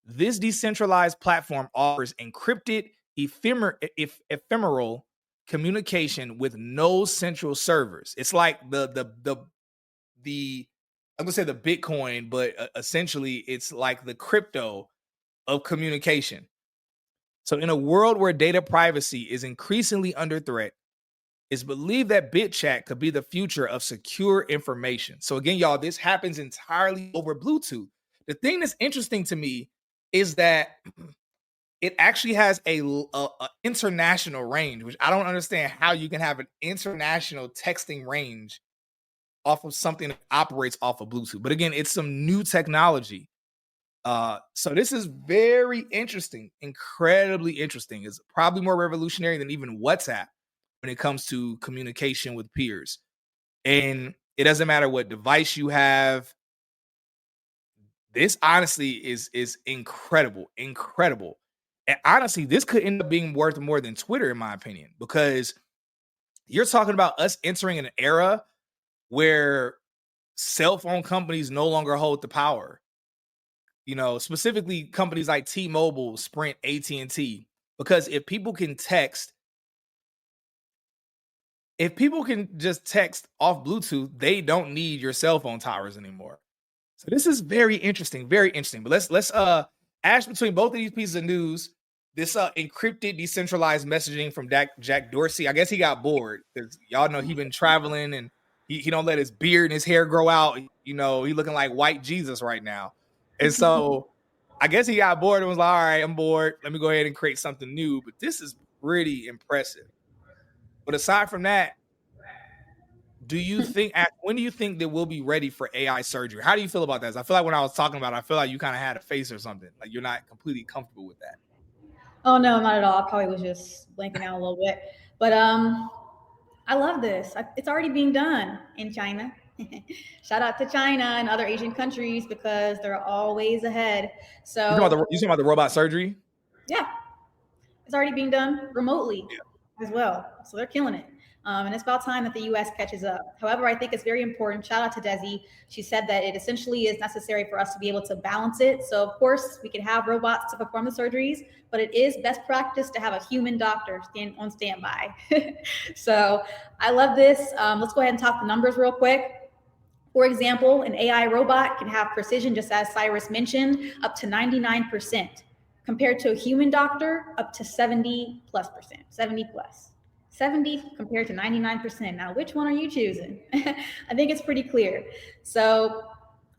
This decentralized platform offers encrypted, ephemeral communication with no central servers. It's like I'm gonna say the Bitcoin, but essentially it's like the crypto of communication. So in a world where data privacy is increasingly under threat, it's believed that BitChat could be the future of secure information. So again, y'all, this happens entirely over Bluetooth. The thing that's interesting to me is that it actually has a international range, which I don't understand how you can have an international texting range off of something that operates off of Bluetooth. But again, it's some new technology. So this is very interesting, incredibly interesting. It's probably more revolutionary than even WhatsApp when it comes to communication with peers. And it doesn't matter what device you have. This honestly is incredible. And honestly, this could end up being worth more than Twitter, in my opinion, because you're talking about us entering an era where cell phone companies no longer hold the power. You know, specifically companies like T-Mobile, Sprint, AT&T, because if people can just text off Bluetooth, they don't need your cell phone towers anymore. So this is very interesting, very interesting. But let's ash between both of these pieces of news. This encrypted decentralized messaging from Jack Dorsey. I guess he got bored because y'all know he been traveling and he don't let his beard and his hair grow out. You know, he looking like white Jesus right now. And so I guess he got bored and was like, all right, I'm bored. Let me go ahead and create something new. But this is pretty impressive. But aside from that, when do you think that we'll be ready for AI surgery? How do you feel about that? I feel like when I was talking about it, I feel like you kind of had a face or something. Like you're not completely comfortable with that. Oh no, not at all. I probably was just blanking out a little bit. But I love this. It's already being done in China. Shout out to China and other Asian countries because they're always ahead. So You talking about the robot surgery? Yeah, it's already being done remotely as well. So they're killing it. And it's about time that the US catches up. However, I think it's very important. Shout out to Desi. She said that it essentially is necessary for us to be able to balance it. So, of course, we can have robots to perform the surgeries, but it is best practice to have a human doctor on standby. So, I love this. Let's go ahead and talk the numbers real quick. For example, an AI robot can have precision, just as Cyrus mentioned, up to 99%, compared to a human doctor, up to 70 plus percent, 70 plus. 70 compared to 99%. Now, which one are you choosing? I think it's pretty clear. So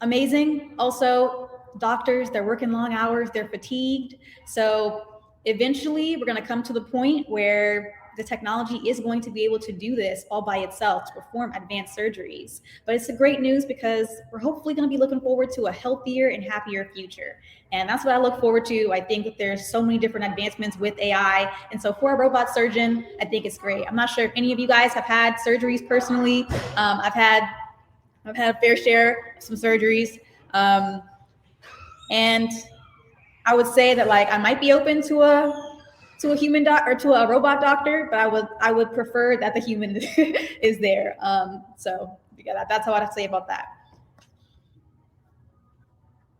amazing. Also, doctors, they're working long hours, they're fatigued. So eventually we're going to come to the point where the technology is going to be able to do this all by itself to perform advanced surgeries. But it's a great news because we're hopefully going to be looking forward to a healthier and happier future. And that's what I look forward to. I think that there's so many different advancements with AI. And so for a robot surgeon, I think it's great. I'm not sure if any of you guys have had surgeries personally. I've had a fair share of some surgeries. And I would say that like I might be open to a human doc or to a robot doctor, but I would prefer that the human is there. So yeah, that's how I'd say about that.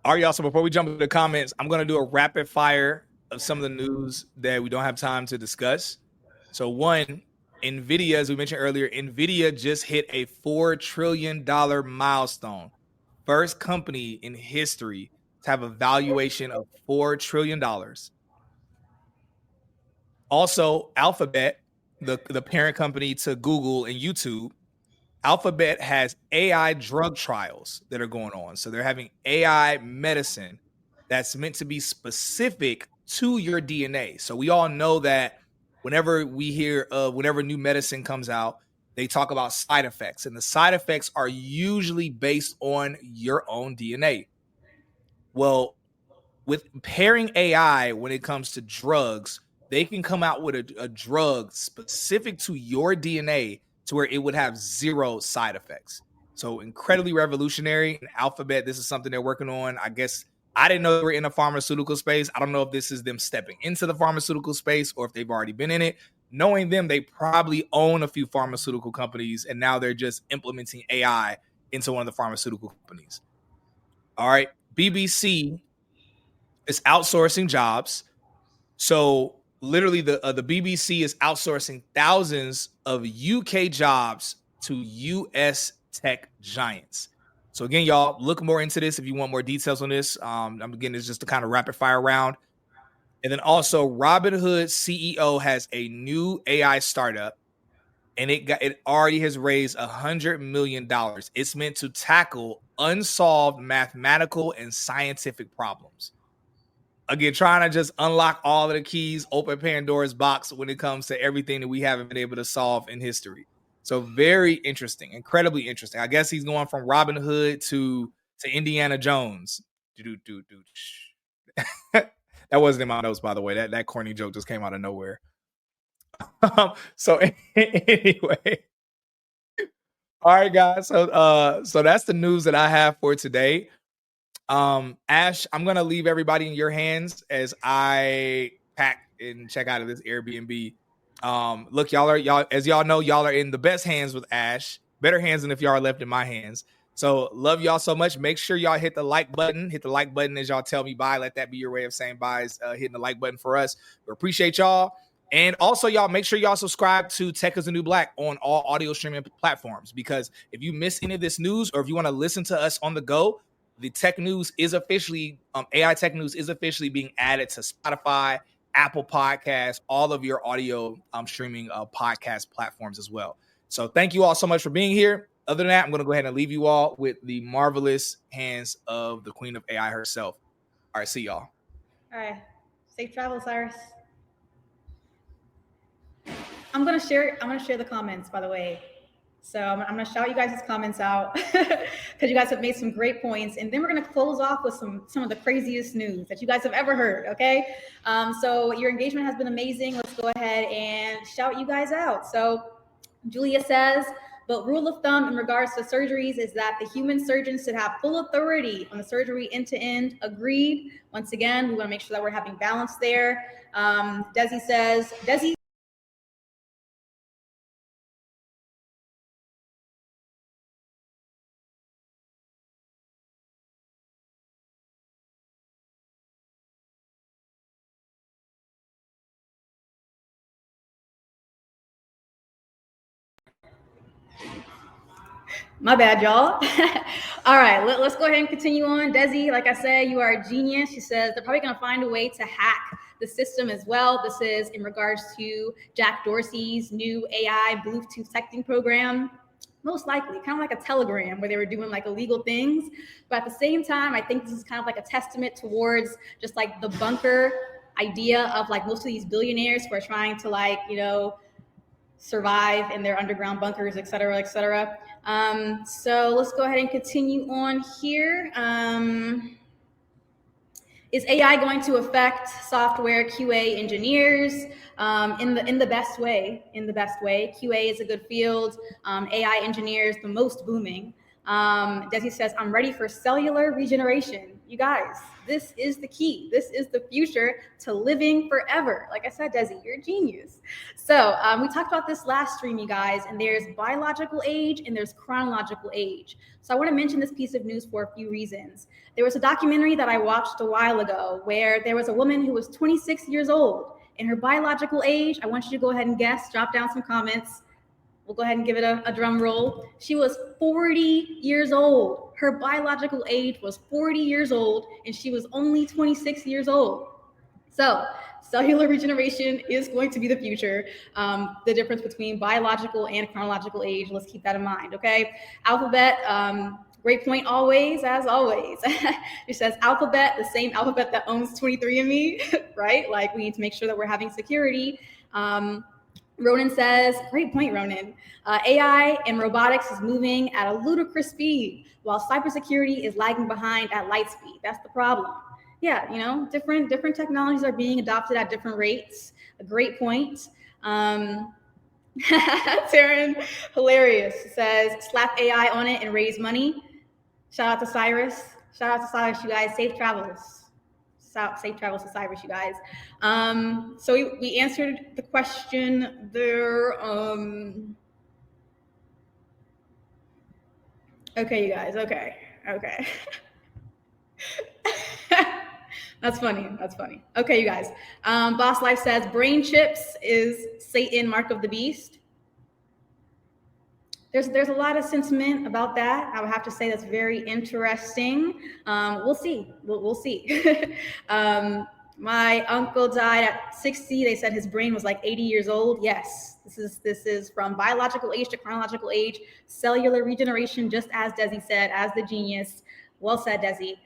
All right, y'all. So before we jump into the comments, I'm going to do a rapid fire of some of the news that we don't have time to discuss. So one, NVIDIA, as we mentioned earlier, NVIDIA just hit a $4 trillion milestone. First company in history to have a valuation of $4 trillion. Also, Alphabet, the parent company to Google and YouTube, Alphabet has AI drug trials that are going on. So they're having AI medicine that's meant to be specific to your DNA. So we all know that whenever we hear of whenever new medicine comes out, they talk about side effects, and the side effects are usually based on your own DNA. Well, with pairing AI when it comes to drugs, they can come out with a drug specific to your DNA to where it would have zero side effects. So incredibly revolutionary. In Alphabet, this is something they're working on. I guess I didn't know they were in the pharmaceutical space. I don't know if this is them stepping into the pharmaceutical space or if they've already been in it. Knowing them, they probably own a few pharmaceutical companies, and now they're just implementing AI into one of the pharmaceutical companies. All right. BBC is outsourcing jobs. So literally the BBC is outsourcing thousands of UK jobs to US tech giants. So again, y'all look more into this if you want more details on this. Again, it's just a kind of rapid fire round. And then also Robinhood CEO has a new AI startup, and it already has raised $100 million. It's meant to tackle unsolved mathematical and scientific problems. Again, trying to just unlock all of the keys, open Pandora's box when it comes to everything that we haven't been able to solve in history. So very interesting, incredibly interesting. I guess he's going from Robin Hood to Indiana Jones. That wasn't in my notes, by the way. That corny joke just came out of nowhere. So anyway, all right, guys. So that's the news that I have for today. Ash, I'm gonna leave everybody in your hands as I pack and check out of this Airbnb. Look, y'all as y'all know, y'all are in the best hands with Ash, better hands than if y'all are left in my hands. So love y'all so much. Make sure y'all hit the like button. Hit the like button as y'all tell me bye. Let that be your way of saying bye, is hitting the like button for us. We appreciate y'all. And also, y'all, make sure y'all subscribe to Tech is the New Black on all audio streaming platforms, because if you miss any of this news or if you want to listen to us on the go, the tech news is officially, AI tech news is officially being added to Spotify, Apple Podcasts, all of your audio streaming podcast platforms as well. So thank you all so much for being here. Other than that, I'm going to go ahead and leave you all with the marvelous hands of the queen of AI herself. All right, see y'all. All right. Safe travel, Cyrus. I'm gonna share the comments, by the way. So I'm gonna shout you guys' comments out because you guys have made some great points, and then we're gonna close off with some of the craziest news that you guys have ever heard. Okay, so your engagement has been amazing. Let's go ahead and shout you guys out. So Julia says, but rule of thumb in regards to surgeries is that the human surgeon should have full authority on the surgery end to end. Agreed. Once again, we want to make sure that we're having balance there. Desi says, my bad, y'all. All right, let's go ahead and continue on. Desi, like I said, you are a genius. She says they're probably going to find a way to hack the system as well. This is in regards to Jack Dorsey's new AI Bluetooth texting program. Most likely, kind of like a Telegram where they were doing like illegal things. But at the same time, I think this is kind of like a testament towards just like the bunker idea of like most of these billionaires who are trying to like, survive in their underground bunkers, et cetera, et cetera. So let's go ahead and continue on here. Is AI going to affect software QA engineers in the best way? In the best way, QA is a good field. AI engineers, the most booming. Desi says, I'm ready for cellular regeneration. You guys, this is the key. This is the future to living forever. Like I said, Desi, you're a genius. So we talked about this last stream, you guys, and there's biological age and there's chronological age. So I want to mention this piece of news for a few reasons. There was a documentary that I watched a while ago where there was a woman who was 26 years old, and her biological age, I want you to go ahead and guess, drop down some comments. We'll go ahead and give it a drum roll. She was 40 years old. Her biological age was 40 years old, and she was only 26 years old. So cellular regeneration is going to be the future. The difference between biological and chronological age, let's keep that in mind, okay? Alphabet, great point always, as always. It says Alphabet, the same Alphabet that owns 23andMe, right? Like we need to make sure that we're having security. Ronan says, great point, Ronan. AI and robotics is moving at a ludicrous speed, while cybersecurity is lagging behind at light speed. That's the problem. Yeah, you know, different technologies are being adopted at different rates. A great point. Taryn, hilarious, says, slap AI on it and raise money. Shout out to Cyrus. Shout out to Cyrus, you guys. Safe travels. Safe travels to Cyrus, you guys. So we answered the question there. Okay, you guys. Okay. That's funny. Okay, you guys. Boss Life says brain chips is Satan, mark of the beast. There's a lot of sentiment about that. I would have to say that's very interesting. We'll see. We'll see. My uncle died at 60. They said his brain was like 80 years old. Yes, this is from biological age to chronological age. Cellular regeneration, just as Desi said, as the genius. Well said, Desi.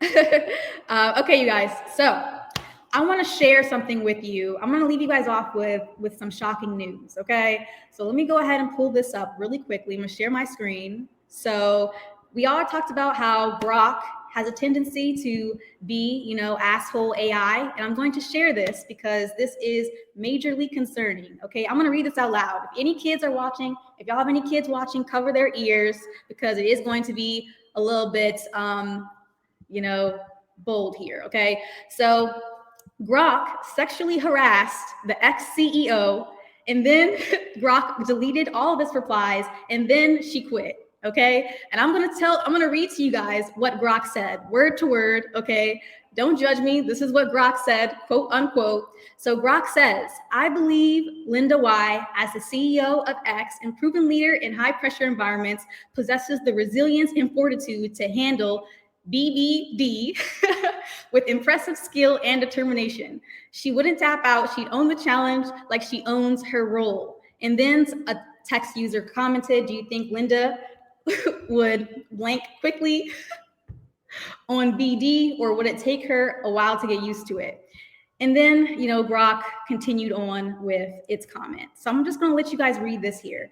Okay, you guys. So I want to share something with you. I'm going to leave you guys off with some shocking news, okay? So let me go ahead and pull this up really quickly. I'm going to share my screen. So we all talked about how Grok has a tendency to be, you know, asshole AI. And I'm going to share this because this is majorly concerning, okay? I'm going to read this out loud. If any kids are watching, if y'all have any kids watching, cover their ears because it is going to be a little bit, you know, bold here, okay? So Grok sexually harassed the ex-CEO, and then Grok deleted all of his replies, and then she quit, okay? And I'm gonna read to you guys what Grok said, word to word, okay? Don't judge me. This is what Grok said, quote unquote. So Grok says, I believe Linda Y, as the CEO of X and proven leader in high pressure environments, possesses the resilience and fortitude to handle BBD with impressive skill and determination. She wouldn't tap out. She'd own the challenge like she owns her role. And then a text user commented, do you think Linda would blank quickly on BD, or would it take her a while to get used to it? And then, you know, Grok continued on with its comment. So I'm just going to let you guys read this here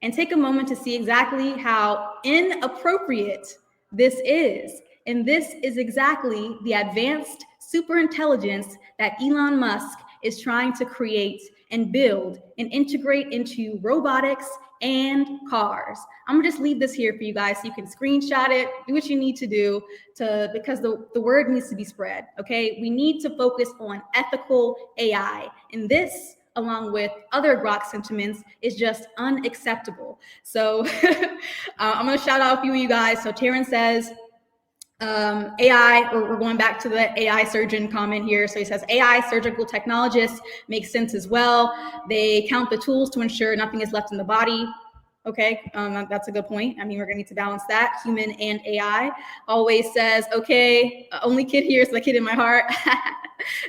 and take a moment to see exactly how inappropriate this is. And this is exactly the advanced superintelligence that Elon Musk is trying to create and build and integrate into robotics and cars. I'm gonna just leave this here for you guys so you can screenshot it, do what you need to do because the word needs to be spread, okay? We need to focus on ethical AI. And this, along with other Grok sentiments, is just unacceptable. So I'm gonna shout out a few of you guys. So Taryn says, AI, we're going back to the AI surgeon comment here. So he says, AI surgical technologists make sense as well. They count the tools to ensure nothing is left in the body. Okay, that's a good point. I mean, we're gonna need to balance that, human and AI. Always says, okay, only kid here is the kid in my heart.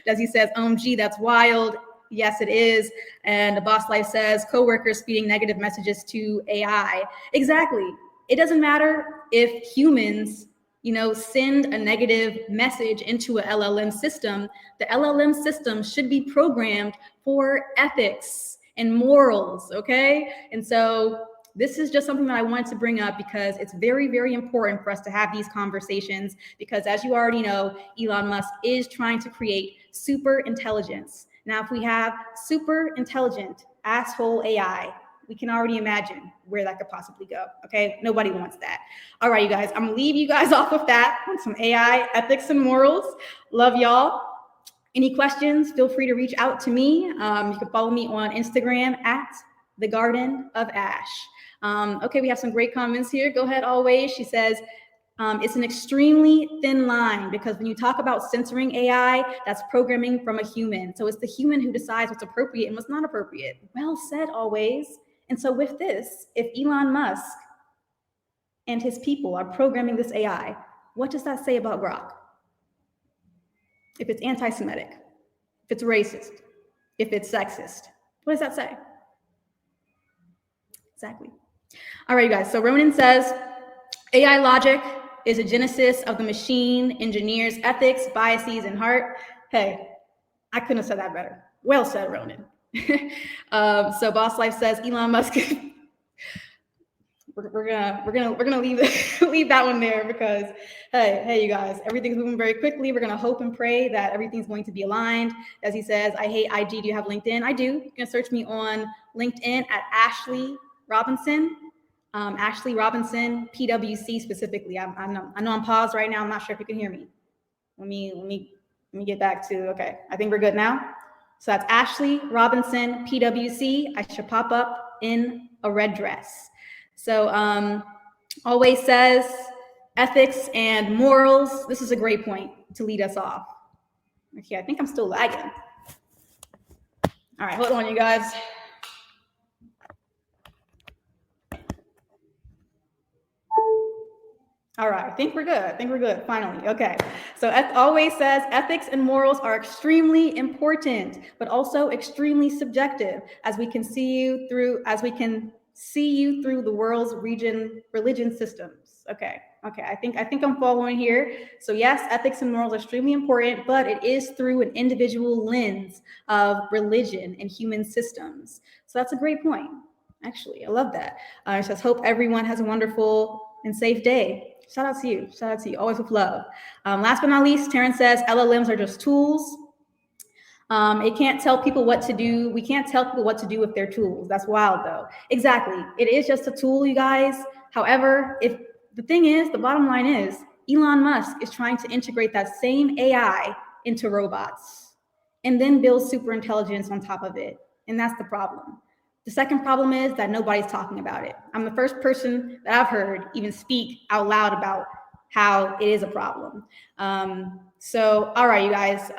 Desi says, gee, that's wild. Yes, it is. And the boss life says, coworkers feeding negative messages to AI. Exactly. It doesn't matter if humans, you know, send a negative message into a LLM system. The LLM system should be programmed for ethics and morals, okay? And so this is just something that I wanted to bring up because it's very, very important for us to have these conversations because as you already know, Elon Musk is trying to create super intelligence. Now, if we have super intelligent asshole AI, we can already imagine where that could possibly go, okay? Nobody wants that. All right, you guys, I'm gonna leave you guys off with that, on some AI, ethics, and morals. Love y'all. Any questions, feel free to reach out to me. You can follow me on Instagram at The Garden of Ash. Okay, we have some great comments here. Go ahead, always. She says, it's an extremely thin line because when you talk about censoring AI, that's programming from a human. So it's the human who decides what's appropriate and what's not appropriate. Well said, always. And so with this, if Elon Musk and his people are programming this AI, what does that say about Grok? if it's anti-Semitic, if it's racist, if it's sexist? What does that say? Exactly. All right, you guys. So Ronan says, AI logic is a genesis of the machine engineer's ethics, biases, and heart. Hey, I couldn't have said that better. Well said, Ronan. So Boss Life says Elon Musk. we're gonna leave that one there because hey, you guys, everything's moving very quickly. We're gonna hope and pray that everything's going to be aligned. As he says, I hate IG. Do you have LinkedIn? I do. You can search me on LinkedIn at Ashley Robinson. Ashley Robinson, PWC specifically. I know I'm paused right now. I'm not sure if you can hear me. Let me get back to, okay. I think we're good now. So that's Ashley Robinson, PWC. I should pop up in a red dress. So always says ethics and morals. This is a great point to lead us off. Okay, I think I'm still lagging. All right, hold on, you guys. All right, I think we're good, finally. Okay, so always says ethics and morals are extremely important, but also extremely subjective, as we can see you through the world's religion systems. Okay, I think I'm following here. So yes, ethics and morals are extremely important, but it is through an individual lens of religion and human systems. So that's a great point. Actually, I love that. It says, hope everyone has a wonderful and safe day. Shout out to you, always with love. Last but not least, Terrence says, LLMs are just tools. It can't tell people what to do. We can't tell people what to do with their tools. That's wild though. Exactly, it is just a tool, you guys. However, if the bottom line is, Elon Musk is trying to integrate that same AI into robots and then build super intelligence on top of it. And that's the problem. The second problem is that nobody's talking about it. I'm the first person that I've heard even speak out loud about how it is a problem. So, all right, you guys.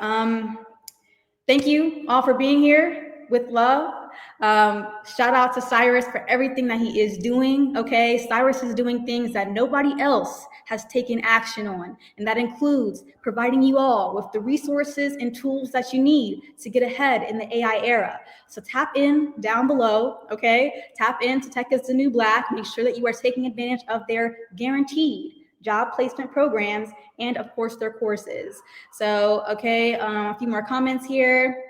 Thank you all for being here with love. Shout out to Cyrus for everything that he is doing. Okay, Cyrus is doing things that nobody else has taken action on, and that includes providing you all with the resources and tools that you need to get ahead in the AI era. So tap in down below, okay? Tap into Tech is the New Black. Make sure that you are taking advantage of their guaranteed job placement programs and of course their courses. So, okay, a few more comments here.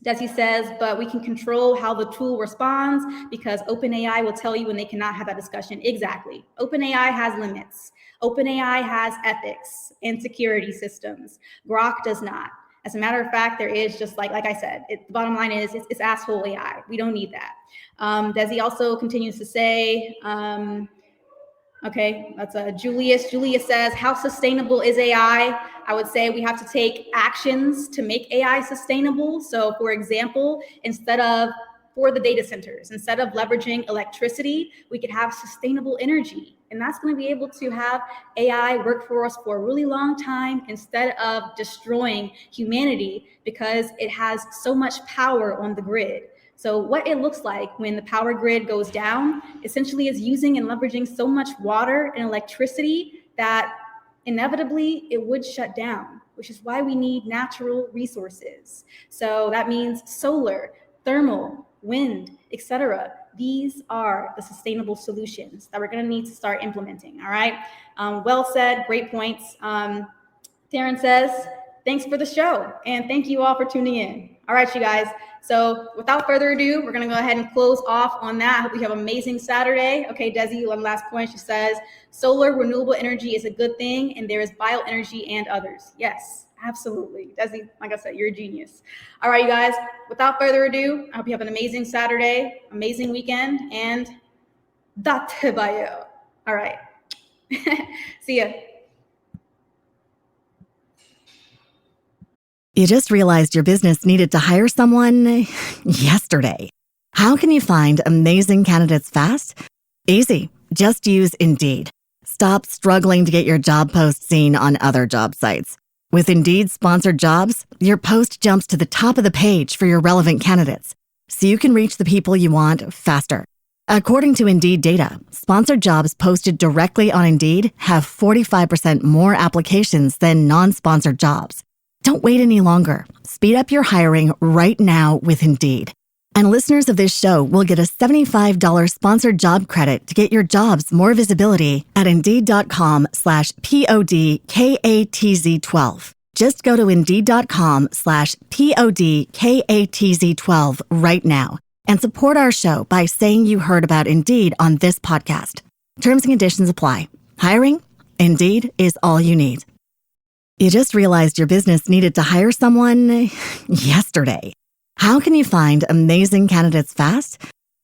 Desi says, but we can control how the tool responds because OpenAI will tell you when they cannot have that discussion. Exactly. OpenAI has limits. OpenAI has ethics and security systems. Grok does not. As a matter of fact, there is just like I said, the bottom line is it's asshole AI. We don't need that. Desi also continues to say, okay, that's Julius. Julius says, how sustainable is AI? I would say we have to take actions to make AI sustainable. So for example, for the data centers, instead of leveraging electricity, we could have sustainable energy. And that's going to be able to have AI work for us for a really long time instead of destroying humanity because it has so much power on the grid. So what it looks like when the power grid goes down essentially is using and leveraging so much water and electricity that inevitably it would shut down, which is why we need natural resources. So that means solar, thermal, wind, etc. These are the sustainable solutions that we're going to need to start implementing. All right. Well said. Great points. Taryn says, thanks for the show. And thank you all for tuning in. All right, you guys. So without further ado, we're going to go ahead and close off on that. I hope you have an amazing Saturday. Okay, Desi, one last point. She says, solar renewable energy is a good thing, and there is bioenergy and others. Yes, absolutely. Desi, like I said, you're a genius. All right, you guys, without further ado, I hope you have an amazing Saturday, amazing weekend, and date bio. All right. See ya. You just realized your business needed to hire someone yesterday. How can you find amazing candidates fast? Easy. Just use Indeed. Stop struggling to get your job post seen on other job sites. With Indeed sponsored jobs, your post jumps to the top of the page for your relevant candidates, so you can reach the people you want faster. According to Indeed data, sponsored jobs posted directly on Indeed have 45% more applications than non-sponsored jobs. Don't wait any longer. Speed up your hiring right now with Indeed. And listeners of this show will get a $75 sponsored job credit to get your jobs more visibility at Indeed.com/PODKATZ12. Just go to Indeed.com/PODKATZ12 right now and support our show by saying you heard about Indeed on this podcast. Terms and conditions apply. Hiring? Indeed is all you need. You just realized your business needed to hire someone yesterday. How can you find amazing candidates fast?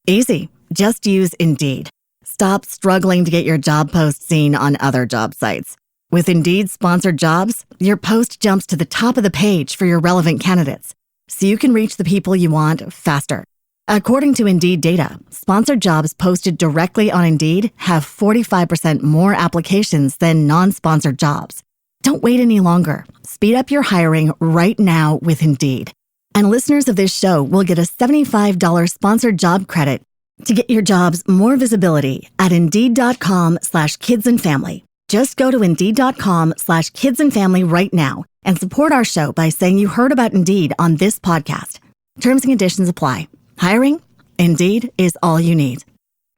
Easy. Just use Indeed. Stop struggling to get your job post seen on other job sites. With Indeed sponsored jobs, your post jumps to the top of the page for your relevant candidates, so you can reach the people you want faster. According to Indeed data, sponsored jobs posted directly on Indeed have 45% more applications than non-sponsored jobs. Don't wait any longer. Speed up your hiring right now with Indeed. And listeners of this show will get a $75 sponsored job credit to get your jobs more visibility at Indeed.com/kidsandfamily. Just go to Indeed.com/kidsandfamily right now and support our show by saying you heard about Indeed on this podcast. Terms and conditions apply. Hiring? Indeed is all you need.